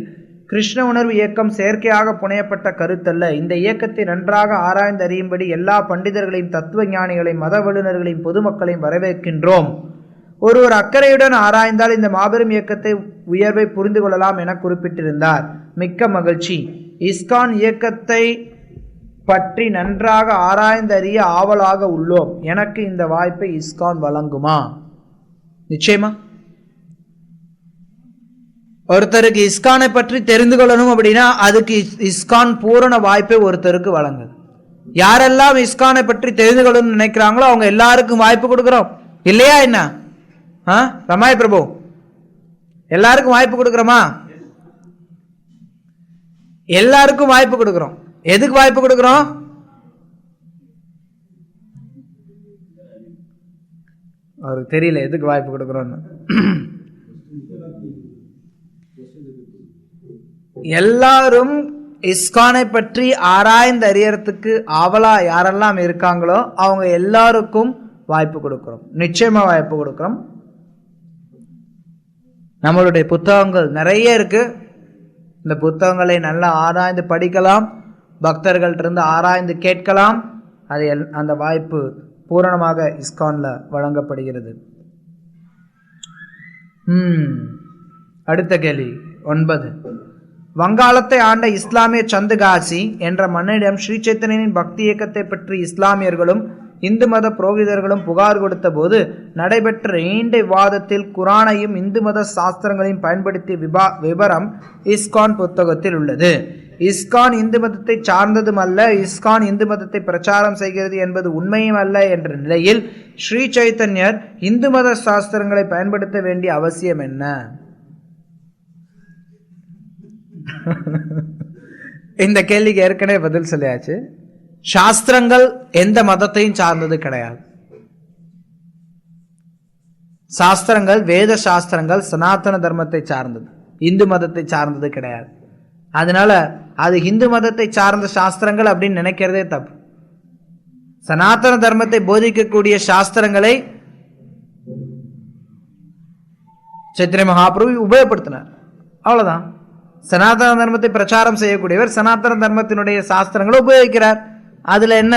கிருஷ்ண உணர்வு இயக்கம் செயற்கையாக புனையப்பட்ட கருத்தல்ல. இந்த இயக்கத்தை நன்றாக ஆராய்ந்து அறியும்படி எல்லா பண்டிதர்களையும் தத்துவ ஞானிகளையும் மத வல்லுநர்களையும் பொதுமக்களையும் வரவேற்கின்றோம். ஒருவர் அக்கறையுடன் ஆராய்ந்தால் இந்த மாபெரும் இயக்கத்தை உயர்வை புரிந்து கொள்ளலாம் என குறிப்பிட்டிருந்தார். மிக்க மகிழ்ச்சி. இஸ்கான் இயக்கத்தை பற்றி நன்றாக ஆராய்ந்தறிய ஆவலாக உள்ளோம். எனக்கு இந்த வாய்ப்பை இஸ்கான் வழங்குமா? நிச்சயமா. ஒருத்தருக்கு இஸ்கானை பற்றி தெரிந்து கொள்ளணும் அப்படின்னா அதுக்கு இஸ்கான் பூரண வாய்ப்பை ஒருத்தருக்கு வழங்குது. யாரெல்லாம் இஸ்கானை பற்றி தெரிந்து கொள்ளணும்னு நினைக்கிறாங்களோ அவங்க எல்லாருக்கும் வாய்ப்பு கொடுக்குறோம் இல்லையா? என்ன ரமாய் பிரபு, எல்லாருக்கும் வாய்ப்பு கொடுக்குறோமா? எல்லாருக்கும் வாய்ப்பு கொடுக்குறோம். எதுக்கு வாய்ப்பு கொடுக்குறோம்? அவருக்கு தெரியல எதுக்கு வாய்ப்பு கொடுக்குறோன்னு. எல்லாரும் இஸ்கானை பற்றி ஆராய்ந்து அறியறதுக்கு ஆவலா யாரெல்லாம் இருக்காங்களோ அவங்க எல்லாருக்கும் வாய்ப்பு கொடுக்கிறோம். நிச்சயமா வாய்ப்பு கொடுக்கிறோம். நம்மளுடைய புத்தகங்கள் நிறைய இருக்கு. இந்த புத்தகங்களை நல்லா ஆராய்ந்து படிக்கலாம், பக்தர்கள்ட்ட ஆராய்ந்து கேட்கலாம். அது அந்த வாய்ப்பு பூரணமாக இஸ்கான்ல வழங்கப்படுகிறது. அடுத்த கேள்வி 9. வங்காளத்தை ஆண்ட இஸ்லாமிய சந்துகாசி என்ற மன்னனிடம் ஸ்ரீ சைத்தன்யனின் பக்தி இயக்கத்தை பற்றி இஸ்லாமியர்களும் இந்து மத புரோகிதர்களும் புகார் கொடுத்த போது நடைபெற்ற நீண்ட விவாதத்தில் குரானையும் இந்து மத சாஸ்திரங்களையும் பயன்படுத்திய விவரம் இஸ்கான் புத்தகத்தில் உள்ளது. இஸ்கான் இந்து மதத்தை சார்ந்ததும் அல்ல, இஸ்கான் இந்து மதத்தை பிரச்சாரம் செய்கிறது என்பது உண்மையும் அல்ல என்ற நிலையில் ஸ்ரீ சைத்தன்யர் இந்து மத சாஸ்திரங்களை பயன்படுத்த வேண்டிய அவசியம் என்ன? இந்த கேள்விக்கு ஏற்கனவே பதில் சொல்லியாச்சு. சாஸ்திரங்கள் எந்த மதத்தையும் சார்ந்தது கிடையாது. சாஸ்திரங்கள், வேத சாஸ்திரங்கள் சனாதன தர்மத்தை சார்ந்தது, இந்து மதத்தை சார்ந்தது கிடையாது. அதனால அது இந்து மதத்தை சார்ந்த சாஸ்திரங்கள் அப்படின்னு நினைக்கிறதே தப்பு. சனாதன தர்மத்தை போதிக்கக்கூடிய சாஸ்திரங்களை சைத்தன்ய மகாபிரபு உபயோகப்படுத்தினார், அவ்வளவுதான். சனாதன தர்மத்தை பிரச்சாரம் செய்யக்கூடியவர் சனாதன தர்மத்தினுடைய சாஸ்திரங்களை உபயோகிக்கிறார். அதுல என்ன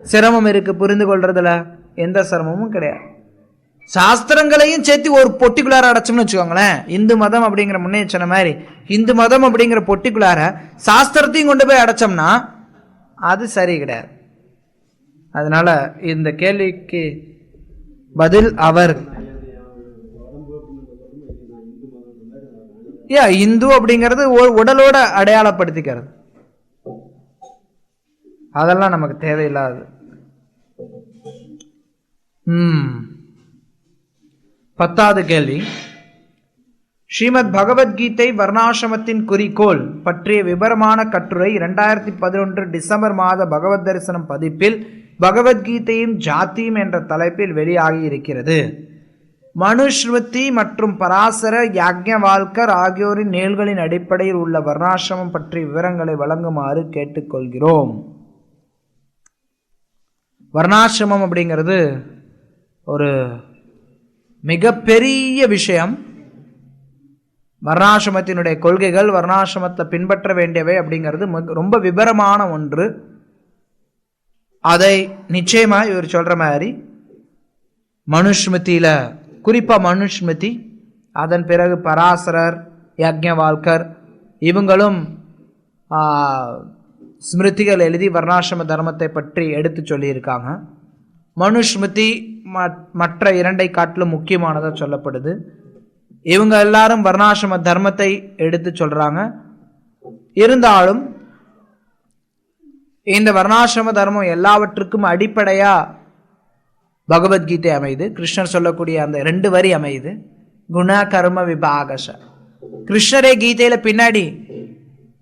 சிரமம் இருக்கு? புரிந்து கொள்றதுல எந்த சிரமமும் கிடையாது. சாஸ்திரங்களையும் சேர்த்து ஒரு பொட்டிக்குள்ளார அடைச்சோம்னு வச்சுக்கோங்களேன், இந்து மதம் அப்படிங்கிற முன்னே சொன்ன மாதிரி இந்து மதம் அப்படிங்கிற பொட்டிக்குள்ளார சாஸ்திரத்தையும் கொண்டு போய் அடைச்சோம்னா அது சரி கிடையாது. அதனால இந்த கேள்விக்கு பதில் அவர் இந்து அப்படிங்கிறது உடலோட அடையாளப்படுத்திக்கிறது, அதெல்லாம் நமக்கு தேவையில்லாது. 10வது கேள்வி. ஸ்ரீமத் பகவத்கீதை வர்ணாசிரமத்தின் குறிக்கோள் பற்றிய விபரமான கட்டுரை 2011 டிசம்பர் மாத பகவத் தரிசனம் பதிப்பில் பகவத்கீதையும் ஜாத்தியும் என்ற தலைப்பில் வெளியாகி இருக்கிறது. மனுஸ்மிருதி மற்றும் பராசர யாக்ஞவால்கர் ஆகியோரின் நூல்களின் அடிப்படையில் உள்ள வர்ணாசிரமம் பற்றிய விவரங்களை வழங்குமாறு கேட்டுக்கொள்கிறோம். வர்ணாசிரமம் அப்படிங்கிறது ஒரு மிகப்பெரிய விஷயம். வர்ணாசிரமத்தினுடைய கொள்கைகள், வர்ணாசிரமத்தை பின்பற்ற வேண்டியவை அப்படிங்கிறது ரொம்ப விபரமான ஒன்று. அதை நிச்சயமா இவர் சொல்ற மாதிரி மனுஸ்மிருதியில, குறிப்பா மனுஸ்மிருதி, அதன் பிறகு பராசரர், யாக்ஞவால்கர் இவங்களும் ஸ்மிருதிகள் எழுதி வர்ணாசிரம தர்மத்தை பற்றி எடுத்து சொல்லியிருக்காங்க. மனுஸ்மிருதி மற்ற இரண்டை காட்டிலும் முக்கியமானதாக சொல்லப்படுது. இவங்க எல்லாரும் வர்ணாசிரம தர்மத்தை எடுத்து சொல்றாங்க. இருந்தாலும் இந்த வர்ணாசிரம தர்மம் எல்லாவற்றுக்கும் அடிப்படையா பகவத்கீதை அமையுது. கிருஷ்ணர் சொல்லக்கூடிய அந்த 2 வரி அமையுது, குண கர்ம விபாகச. கிருஷ்ணரே கீதையில பின்னாடி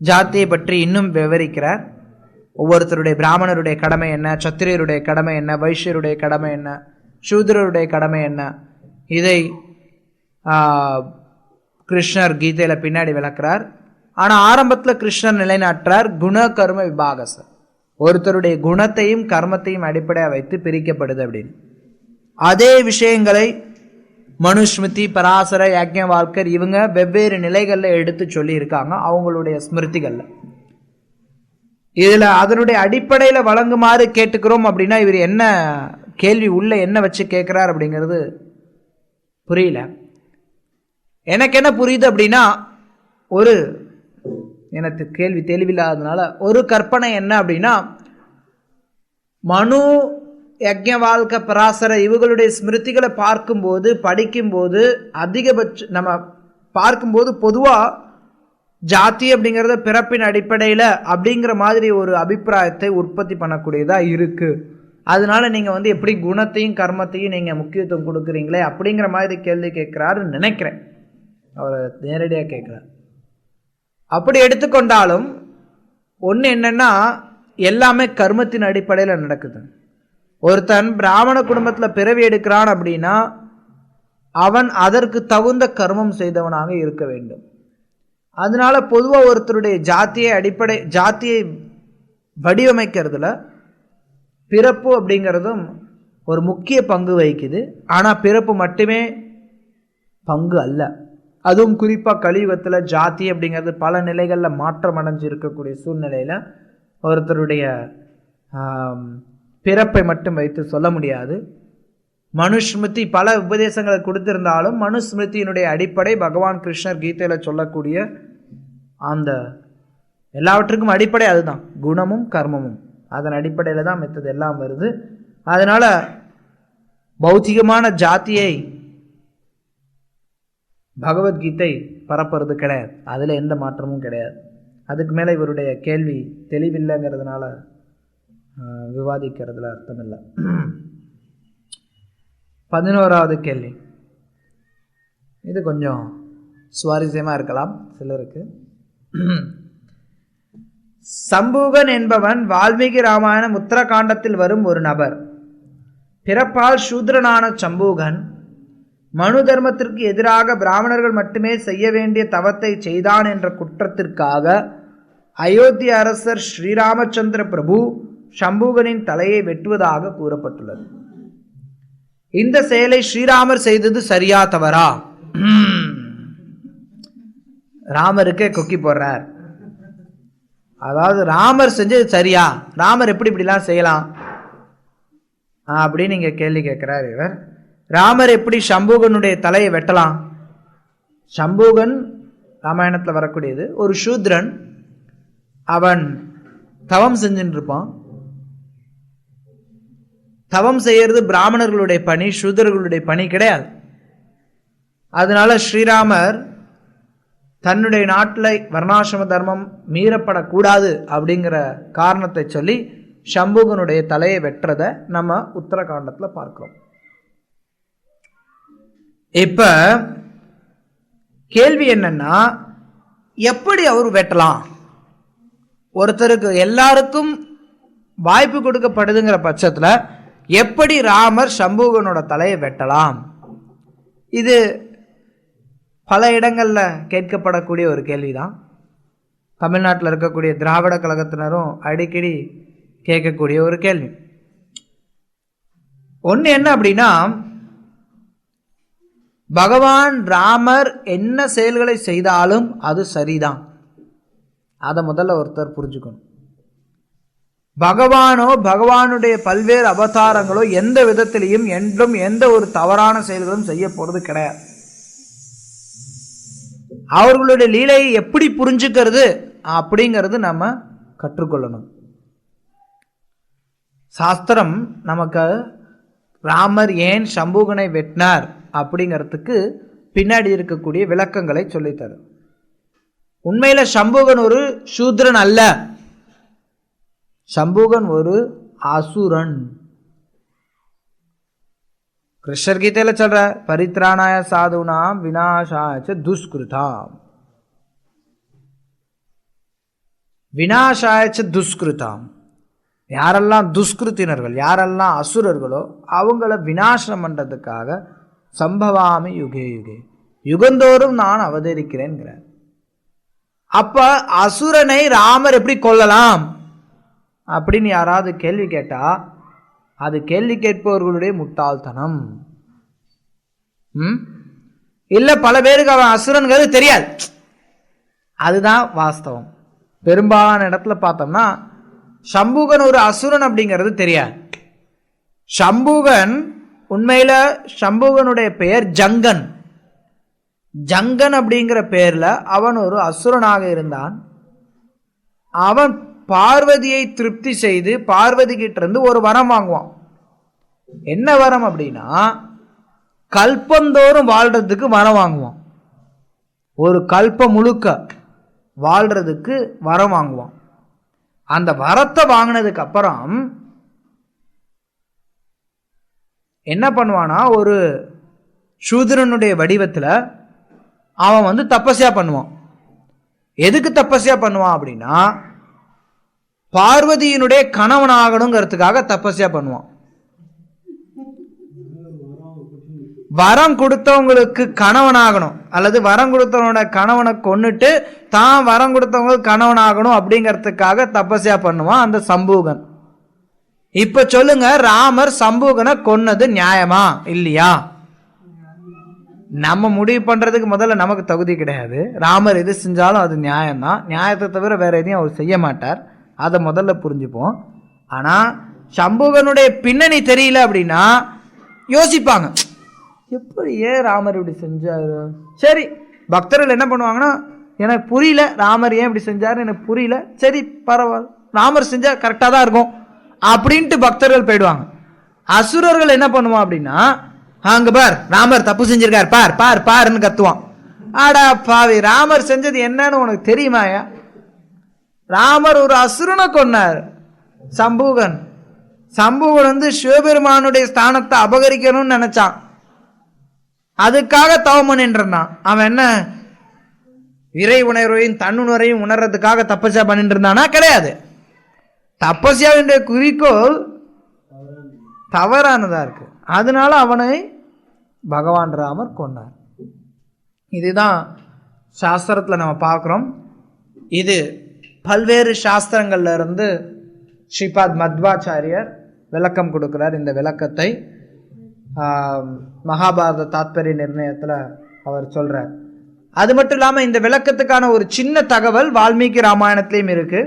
ஜாத்தியை பற்றி இன்னும் விவரிக்கிறார். ஒவ்வொருத்தருடைய, பிராமணருடைய கடமை என்ன, சத்திரியருடைய கடமை என்ன, வைஷ்யருடைய கடமை என்ன, சூத்ரருடைய கடமை என்ன, இதை கிருஷ்ணர் கீதையில பின்னாடி விளக்குறார். ஆனா ஆரம்பத்துல கிருஷ்ணர் நிலைநாட்டுறார் குண கர்ம விபாகச. ஒருத்தருடைய குணத்தையும் கர்மத்தையும் அடிப்படையாக வைத்து பிரிக்கப்படுது அப்படின்னு. அதே விஷயங்களை மனுஸ்மிருதி, பராசர, யாக்ஞவால்கர் இவங்க வெவ்வேறு நிலைகள்ல எடுத்து சொல்லி இருக்காங்க அவங்களுடைய ஸ்மிருதிகள்ல. இதுல அதனுடைய அடிப்படையில வழங்குமாறு கேட்டுக்கிறோம். அப்படின்னா இவர் என்ன கேள்வி உள்ள என்ன வச்சு கேட்கிறார் அப்படிங்கிறது புரியல. எனக்கு என்ன புரியுது அப்படின்னா, ஒரு எனக்கு கேள்வி தெளிவில்லாததுனால ஒரு கற்பனை என்ன அப்படின்னா, மனு, யக்ஞவால்க, பராசர இவங்களுடைய ஸ்மிருதிகளை பார்க்கும்போது, படிக்கும்போது அதிகபட்ச நம்ம பார்க்கும்போது பொதுவாக ஜாதி அப்படிங்கிறத பிறப்பின் அடிப்படையில் அப்படிங்கிற மாதிரி ஒரு அபிப்பிராயத்தை உற்பத்தி பண்ணக்கூடியதாக இருக்குது. அதனால நீங்கள் எப்படி குணத்தையும் கர்மத்தையும் நீங்கள் முக்கியத்துவம் கொடுக்குறீங்களே அப்படிங்கிற மாதிரி கேள்வி கேட்குறாருன்னு நினைக்கிறேன். அவர் நேரடியாக கேட்குறார். அப்படி எடுத்துக்கொண்டாலும் ஒன்று என்னென்னா, எல்லாமே கர்மத்தின் அடிப்படையில் நடக்குது. ஒருத்தன் பிராமண குடும்பத்தில் பிறவி எடுக்கிறான் அப்படின்னா அவன் அதற்கு தகுந்த கர்மம் செய்தவனாக இருக்க வேண்டும். அதனால பொதுவாக ஒருத்தருடைய ஜாத்தியை வடிவமைக்கிறதுல பிறப்பு அப்படிங்கிறதும் ஒரு முக்கிய பங்கு வகிக்குது. ஆனால் பிறப்பு மட்டுமே பங்கு அல்ல. அதுவும் குறிப்பாக கலியுகத்தில் ஜாதி அப்படிங்கிறது பல நிலைகளில் மாற்றம் அடைஞ்சு இருக்கக்கூடிய சூழ்நிலையில் ஒருத்தருடைய பிறப்பை மட்டும் வைத்து சொல்ல முடியாது. மனுஸ்மிருதி பல உபதேசங்களை கொடுத்திருந்தாலும் மனுஸ்மிருதியினுடைய அடிப்படை பகவான் கிருஷ்ணர் கீதையில் சொல்லக்கூடிய அந்த எல்லாவற்றுக்கும் அடிப்படை அதுதான், குணமும் கர்மமும். அதன் அடிப்படையில் தான் மித்தது எல்லாம் வருது. அதனால் பௌத்திகமான ஜாத்தியை பகவத்கீதை பரப்புறது கிடையாது. அதில் எந்த மாற்றமும் கிடையாது. அதுக்கு மேலே இவருடைய கேள்வி தெளிவில்லைங்கிறதுனால விவாதிக்கிறதுல அர்த்தம் இல்லை. 11வது கேள்வி. இது கொஞ்சம் சுவாரஸ்யமாக இருக்கலாம் சிலருக்கு. சம்பூகன் என்பவன் வால்மீகி ராமாயணம் உத்தரகாண்டத்தில் வரும் ஒரு நபர். பிறப்பால் சூத்ரனான சம்பூகன் மனு தர்மத்திற்கு எதிராக பிராமணர்கள் மட்டுமே செய்ய வேண்டிய தவத்தை செய்தான் என்ற குற்றத்திற்காக அயோத்தி அரசர் ஸ்ரீராமச்சந்திர பிரபு சம்பூகனின் தலையை வெட்டுவதாக கூறப்பட்டுள்ளது. இந்த செயலை ஸ்ரீராமர் செய்தது சரியா தவறா? ராமருக்கே கொக்கி போடுறார். அதாவது ராமர் செஞ்சது சரியா? ராமர் எப்படி இப்படிலாம் செய்யலாம் அப்படின்னு நீங்க கேள்வி கேட்கிறார் இவர். ராமர் எப்படி சம்பூகனுடைய தலையை வெட்டலாம்? சம்பூகன் ராமாயணத்தில் வரக்கூடியது ஒரு சூத்ரன். அவன் தவம் செஞ்சுட்டு இருப்பான். தவம் செய்யறது பிராமணர்களுடைய பணி, சூத்ரர்களுடைய பணி கிடையாது. அதனால ஸ்ரீராமர் தன்னுடைய நாட்டில் வர்ணாசிரம தர்மம் மீறப்படக்கூடாது அப்படிங்கிற காரணத்தை சொல்லி சம்பூகனுடைய தலையை வெட்டுறதை நம்ம உத்தரகாண்டத்தில் பார்க்கிறோம். இப்ப கேள்வி என்னன்னா, எப்படி அவர் வெட்டலாம்? ஒருத்தருக்கு எல்லாருக்கும் வாய்ப்பு கொடுக்கப்படுதுங்கிற பட்சத்தில் எப்படி ராமர் சம்பூகனோட தலையை வெட்டலாம்? இது பல இடங்களில் கேட்கப்படக்கூடிய ஒரு கேள்விதான். தமிழ்நாட்டில் இருக்கக்கூடிய திராவிட கழகத்தினரும் அடிக்கடி கேட்கக்கூடிய ஒரு கேள்வி. ஒன்று என்ன அப்படின்னா, பகவான் ராமர் என்ன செயல்களை செய்தாலும் அது சரிதான். அதை முதல்ல ஒருத்தர் புரிஞ்சுக்கணும். பகவானோ பகவானுடைய பல்வேறு அவதாரங்களோ எந்த விதத்திலையும் என்றும் எந்த ஒரு தவறான செயல்களும் செய்ய போறது கிடையாது. அவர்களுடைய லீலையை எப்படி புரிஞ்சுக்கிறது அப்படிங்கிறது நம்ம கற்றுக்கொள்ளணும். சாஸ்திரம் நமக்கு ராமர் ஏன் சம்பூகனை வெட்டினார் அப்படிங்கிறதுக்கு பின்னாடி இருக்கக்கூடிய விளக்கங்களை சொல்லித்தரும். உண்மையில சம்பூகன் ஒரு சூத்ரன் அல்ல. சம்பூகன் ஒரு அசுரன். கிருஷ்ணர் கீதையில சொல்ற, பரித்ராணாய சாதுனாம் விநாசாய துஷ்கிருதாம். விநாசாய துஷ்கிருதாம். யாரெல்லாம் துஷ்கிருத்தினர்கள், யாரெல்லாம் அசுரர்களோ அவங்கள விநாசம் பண்றதுக்காக சம்பவாமி யுகே யுகே, யுகந்தோறும் நான் அவதரிக்கிறேன்கிறார். அப்ப அசுரனை ராமர் எப்படி கொல்லலாம் அப்படின்னு யாராவது கேள்வி கேட்டா அது கேள்வி கேட்பவர்களுடைய முட்டாள்தனம். இல்ல பல பேருக்கு அவன் அசுரன்கிறது தெரியாது. அதுதான் வாஸ்தவம். பெரும்பாலான இடத்துல பார்த்தோம்னா சம்பூகன் ஒரு அசுரன் அப்படிங்கிறது தெரியாது. சம்பூகன் உண்மையில சம்பூகனுடைய பெயர் ஜங்கன். ஜங்கன் அப்படிங்கிற பெயர்ல அவன் ஒரு அசுரனாக இருந்தான். அவன் பார்வதியை திருப்தி செய்து பார்வதி கிட்ட இருந்து ஒரு வரம் வாங்குவான். என்ன வரம் அப்படின்னா, கல்பந்தோறும் வாழ்றதுக்கு வரம் வாங்குவான். ஒரு கல்பம் முழுக்க வாழ்றதுக்கு வரம் வாங்குவான். அந்த வரத்தை வாங்கினதுக்கு அப்புறம் என்ன பண்ணுவானா, ஒரு சூத்ரனுடைய வடிவத்தில் அவன் தபஸ்யா பண்ணுவான். எதுக்கு தபஸ்யா பண்ணுவான் அப்படின்னா, பார்வதியினுடைய கணவனாகணுங்கிறதுக்காக தபஸ்யா பண்ணுவான். வரம் கொடுத்தவங்களுக்கு கணவனாகணும், அல்லது வரம் கொடுத்தவனோட கணவனை கொன்னுட்டு தான் வரம் கொடுத்தவங்களுக்கு கணவனாகணும் அப்படிங்கிறதுக்காக தபஸ்யா பண்ணுவான் அந்த சம்பூகன். இப்ப சொல்லுங்க, ராமர் சம்பூகனை கொன்னது நியாயமா இல்லையா? நம்ம முடிவு பண்றதுக்கு முதல்ல நமக்கு தகுதி கிடையாது. ராமர் எது செஞ்சாலும் அது நியாயம்தான். நியாயத்தை தவிர வேற எதையும் அவர் செய்ய மாட்டார். அதை முதல்ல புரிஞ்சுப்போம். ஆனா சம்பூகனுடைய பின்னணி தெரியல அப்படின்னா யோசிப்பாங்க, எப்படி ஏன் ராமர் இப்படி செஞ்சாரு? சரி, பக்தர்கள் என்ன பண்ணுவாங்கன்னா, எனக்கு புரியல ராமர் ஏன் இப்படி செஞ்சாரு, எனக்கு புரியல, சரி பரவாயில்ல, ராமர் செஞ்சா கரெக்டாக தான் இருக்கும் அப்படின்ட்டு பக்தர்கள் போயிடுவாங்க. அசுரர்கள் என்ன பண்ணுவான் அப்படின்னா, அங்க பார் ராமர் தப்பு செஞ்சிருக்காரு, பார் பார் பாருன்னு கத்துவான். ஆடா பாவி, ராமர் செஞ்சது என்னன்னு உனக்கு தெரியுமாயா? ராமர் ஒரு அசுரனை கொன்னார், சம்பூகன். சம்பூகன் சிவபெருமானுடைய ஸ்தானத்தை அபகரிக்கணும்னு நினைச்சான். அதுக்காக தவம் பண்ணிட்டு இருந்தான். அவன் என்ன இறை உணர்வையும் தன்னுணரையும் உணர்றதுக்காக தபஸ்யா பண்ணிட்டு இருந்தானா? கிடையாது. தபஸ்யாவுடைய குறிக்கோள் தவறானதா இருக்கு. அதனால அவனை பகவான் ராமர் கொண்டார். இதுதான் சாஸ்திரத்துல நம்ம பார்க்கிறோம். இது பல்வேறு சாஸ்திரங்கள்ல இருந்து ஸ்ரீபாத் மத்வாச்சாரியர் விளக்கம் கொடுக்கிறார். இந்த விளக்கத்தை மகாபாரத தாத்பரிய நிர்ணயத்தில் அவர் சொல்றார். அது மட்டும் இல்லாமல் இந்த விளக்கத்துக்கான ஒரு சின்ன தகவல் வால்மீகி ராமாயணத்திலையும் இருக்கு.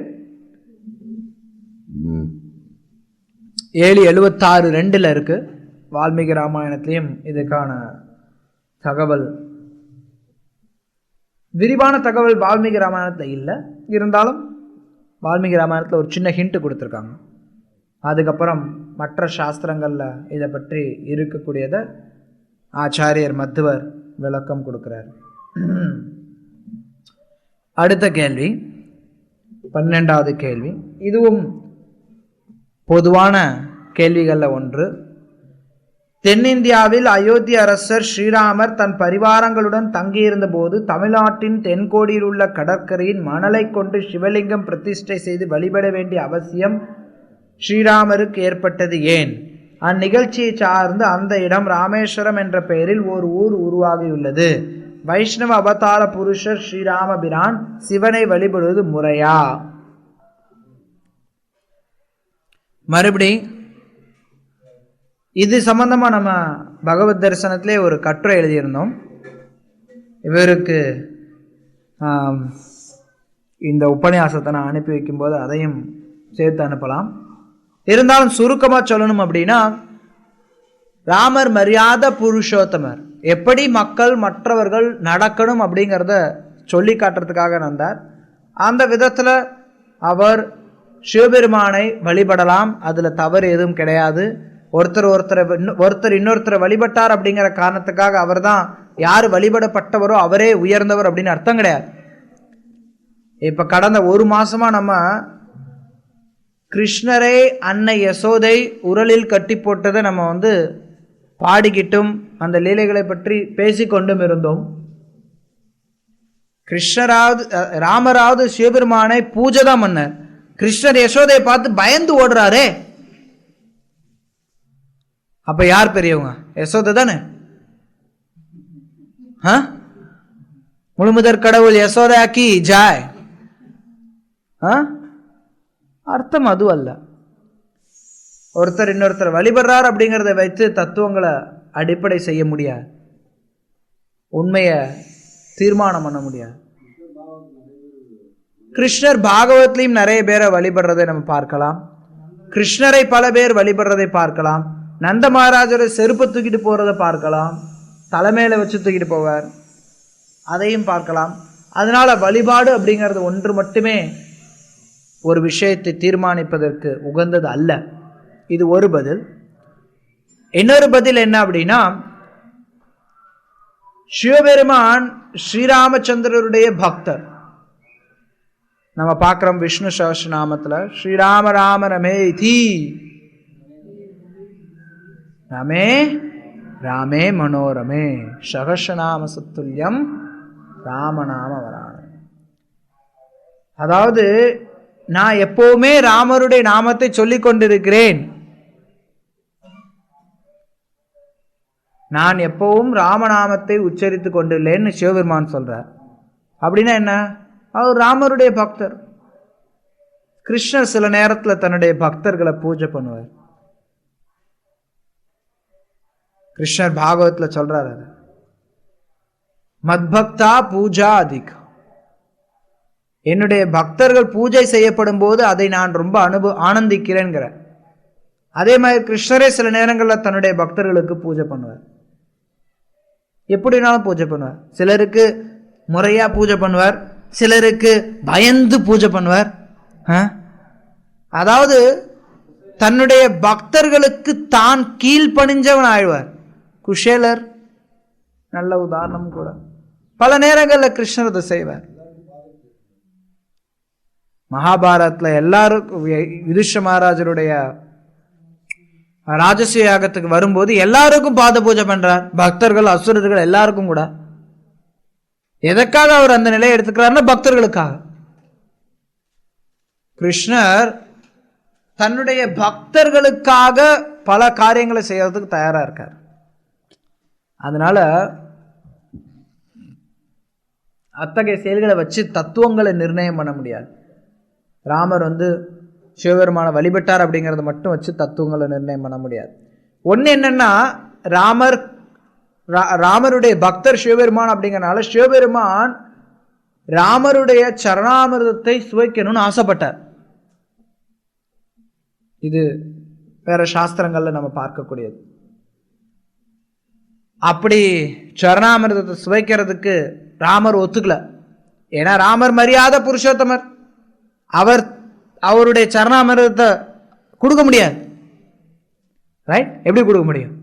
7:76 இருக்கு. வால்மீகி ராமாயணத்திலையும் இதுக்கான தகவல், விரிவான தகவல் வால்மீகி ராமாயணத்தில் இல்லை. இருந்தாலும் வால்மீகி ராமாயணத்தில் ஒரு சின்ன ஹிண்ட் கொடுத்துருக்காங்க. அதுக்கப்புறம் மற்ற சாஸ்திரங்களில் இதை பற்றி இருக்கக்கூடியதை ஆச்சாரியர் மத்துவர் விளக்கம் கொடுக்கிறார். அடுத்த கேள்வி, 12வது கேள்வி. இதுவும் பொதுவான கேள்விகளில் ஒன்று. தென்னிந்தியாவில் அயோத்தி அரசர் ஸ்ரீராமர் தன் பரிவாரங்களுடன் தங்கியிருந்த போது தமிழ்நாட்டின் தென்கோடியில் உள்ள கடற்கரையின் மணலை கொண்டு சிவலிங்கம் பிரதிஷ்டை செய்து வழிபட வேண்டிய அவசியம் ஸ்ரீராமருக்கு ஏற்பட்டது ஏன்? அந்நிகழ்ச்சியை சார்ந்து அந்த இடம் ராமேஸ்வரம் என்ற பெயரில் ஒரு ஊர் உருவாகியுள்ளது. வைஷ்ணவ அவதார புருஷர் ஸ்ரீராமபிரான் சிவனை வழிபடுவது முறையா? மறுபடி இது சம்பந்தமா நம்ம பகவத் தரிசனத்திலே ஒரு கட்டுரை எழுதியிருந்தோம். இவருக்கு இந்த உபன்யாசத்தை நான் அனுப்பி வைக்கும்போது அதையும் சேர்த்து அனுப்பலாம். இருந்தாலும் சுருக்கமாக சொல்லணும் அப்படின்னா, ராமர் மரியாதை புருஷோத்தமர். எப்படி மக்கள் மற்றவர்கள் நடக்கணும் அப்படிங்கிறத சொல்லி காட்டுறதுக்காக வந்தார். அந்த விதத்தில் அவர் சிவபெருமானை வழிபடலாம், அதில் தவறு எதுவும் கிடையாது. ஒருத்தர் இன்னொருத்தரை வழிபட்டார் அப்படிங்கிற காரணத்துக்காக அவர் தான் யார் வழிபடப்பட்டவரோ அவரே உயர்ந்தவர் அப்படின்னு அர்த்தம் கிடையாது. இப்போ கடந்த ஒரு மாசமா நம்ம கிருஷ்ணரை அன்னை யசோதை உரலில் கட்டி போட்டதை நம்ம பாடிக்கிட்டும் அந்த லீலைகளை பற்றி பேசிக்கொண்டும் இருந்தோம். ராமராவது சிவபெருமானை பூஜை தான் பண்ணார். கிருஷ்ணர் யசோதையை பார்த்து பயந்து ஓடுறாரே, அப்ப யார் பெரியவங்க? யசோதை தானே. முழுமுதற் கடவுள் யசோதாக்கி ஜாய். அர்த்தம் அது அல்ல. ஒருத்தர் இன்னொருத்தர் வழிபடுறார் அப்படிங்கிறத வைத்து தத்துவங்களை அடிப்படை செய்ய முடியாது, உண்மையை தீர்மானம் பண்ண முடியாது. கிருஷ்ணர் பாகவத்லையும் நிறைய பேரை வழிபடுறதை நம்ம பார்க்கலாம். கிருஷ்ணரை பல பேர் வழிபடுறதை பார்க்கலாம். நந்த மகாராஜரை செருப்பு தூக்கிட்டு போறதை பார்க்கலாம், தலைமையில வச்சு தூக்கிட்டு போவார், அதையும் பார்க்கலாம். அதனால வழிபாடு அப்படிங்கிறது ஒன்று மட்டுமே ஒரு விஷயத்தை தீர்மானிப்பதற்கு உகந்தது அல்ல. இது ஒரு பதில். இன்னொரு பதில் என்ன அப்படின்னா, சிவபெருமான் ஸ்ரீராமச்சந்திரருடைய பக்தர். நம்ம பார்க்கிறோம் விஷ்ணு சஹஸ்ரநாமத்துல ஸ்ரீராம ராம ரமே தி ரமே ராமே மனோரமே சஹஸ்ரநாம சத்துல்யம் ராமநாம வராண. அதாவது நான் எப்பவுமே ராமருடைய நாமத்தை சொல்லிக் கொண்டிருக்கிறேன், நான் எப்பவும் ராமநாமத்தை உச்சரித்துக் கொண்டுள்ளேன்னு சிவபெருமான் சொல்றார். அப்படின்னா என்ன? அவர் ராமருடைய பக்தர். கிருஷ்ணர் சில நேரத்தில் தன்னுடைய பக்தர்களை பூஜை பண்ணுவார். கிருஷ்ணர் பாகவத்ல சொல்றாரு, மத்பக்தா பூஜா அதிகம். என்னுடைய பக்தர்கள் பூஜை செய்யப்படும் போது அதை நான் ரொம்ப ஆனந்திக்கிறேங்கிற. அதே மாதிரி கிருஷ்ணரே சில நேரங்களில் தன்னுடைய பக்தர்களுக்கு பூஜை பண்ணுவார். எப்படினாலும் பூஜை பண்ணுவார். சிலருக்கு முறையா பூஜை பண்ணுவார், சிலருக்கு பயந்து பூஜை பண்ணுவார். அதாவது தன்னுடைய பக்தர்களுக்கு தான் கீழ்ப்பணிஞ்சவன் ஆழ்வார். குஷேலர் நல்ல உதாரணம் கூட. பல நேரங்களில் கிருஷ்ணர் அதை செய்வார். மகாபாரத்ல எல்லாருக்கும் யுதிஷ்ட மகாராஜருடைய ராஜசூய யாகத்துக்கு வரும்போது எல்லாருக்கும் பாத பூஜை பண்றார், பக்தர்கள் அசுரர்கள் எல்லாருக்கும் கூட. எதற்காக அவர் அந்த நிலையை எடுத்துக்கிறார்னா பக்தர்களுக்காக. கிருஷ்ணர் தன்னுடைய பக்தர்களுக்காக பல காரியங்களை செய்யறதுக்கு தயாரா இருக்கார். அதனால அத்தகைய செயல்களை வச்சு தத்துவங்களை நிர்ணயம் பண்ண முடியாது. ராமர் சிவபெருமானை வழிபட்டார் அப்படிங்கிறத மட்டும் வச்சு தத்துவங்களை நிர்ணயம் பண்ண முடியாது. ஒன்று என்னன்னா, ராமருடைய பக்தர் சிவபெருமான் அப்படிங்கிறனால சிவபெருமான் ராமருடைய சரணாமிர்தத்தை சுவைக்கணும்னு ஆசைப்பட்டார். இது வேற சாஸ்திரங்கள்ல நம்ம பார்க்கக்கூடியது. அப்படி சரணாமிர்தத்தை சுவைக்கிறதுக்கு ராமர் ஒத்துக்கல. ஏன்னா ராமர் மரியாதை புருஷோத்தமர், அவருடைய சரணாமிர்தத்தை கொடுக்க முடியாது. ரைட்? எப்படி கொடுக்க முடியும்?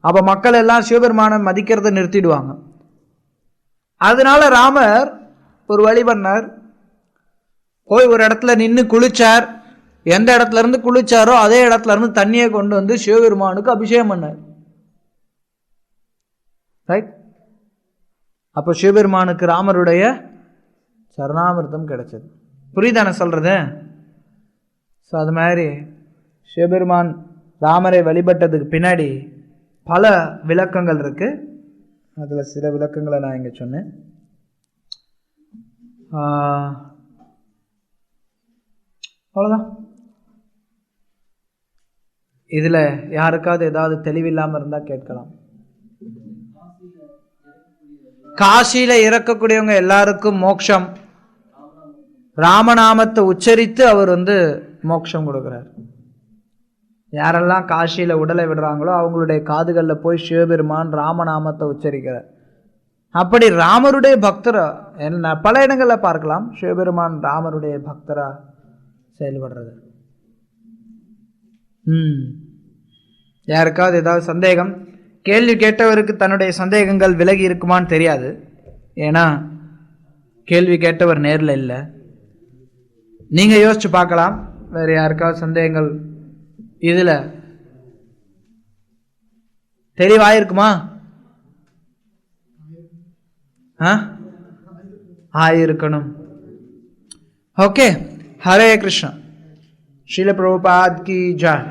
அப்ப மக்கள் எல்லாம் சிவபெருமானை மதிக்கிறத நிறுத்திடுவாங்க. அதனால ராமர் ஒரு வழி பண்ணார். போய் ஒரு இடத்துல நின்று குளிச்சார். எந்த இடத்துல இருந்து குளிச்சாரோ அதே இடத்துல இருந்து தண்ணியை கொண்டு சிவபெருமானுக்கு அபிஷேகம் பண்ணார். ரைட்? அப்போ சிவபெருமானுக்கு ராமருடைய சரணாமிர்தம் கிடைச்சது. புரியுதானே சொல்றது? ஸோ அது மாதிரி சிவபெருமான் ராமரை வழிபட்டதுக்கு பின்னாடி பல விளக்கங்கள் இருக்கு. அதில் சில விளக்கங்களை நான் இங்கே சொன்னேன். அவ்வளோதான். இதில் யாருக்காவது ஏதாவது தெளிவில்லாமல் இருந்தால் கேட்கலாம். காசியில இறக்கக்கூடியவங்க எல்லாருக்கும் மோட்சம். ராமநாமத்தை உச்சரித்து அவர் மோட்சம் கொடுக்கிறார். யாரெல்லாம் காசியில உடலை விடுறாங்களோ அவங்களுடைய காதுகளில் போய் சிவபெருமான் ராமநாமத்தை உச்சரிக்கிறார். அப்படி ராமருடைய பக்தரா பல இடங்கள்ல பார்க்கலாம். சிவபெருமான் ராமருடைய பக்தரா செயல்படுறது. யாருக்காவது ஏதாவது சந்தேகம்? கேள்வி கேட்டவருக்கு தன்னுடைய சந்தேகங்கள் விலகி இருக்குமான்னு தெரியாது. ஏன்னா கேள்வி கேட்டவர் நேரில் இல்லை. நீங்க யோசிச்சு பார்க்கலாம். வேற யாருக்காவது சந்தேகங்கள் இதுல தெளிவாயிருக்குமா? ஆயிருக்கணும். ஓகே. ஹரே கிருஷ்ணா. ஸ்ரீல பிரபுபாத் கி ஜெய்.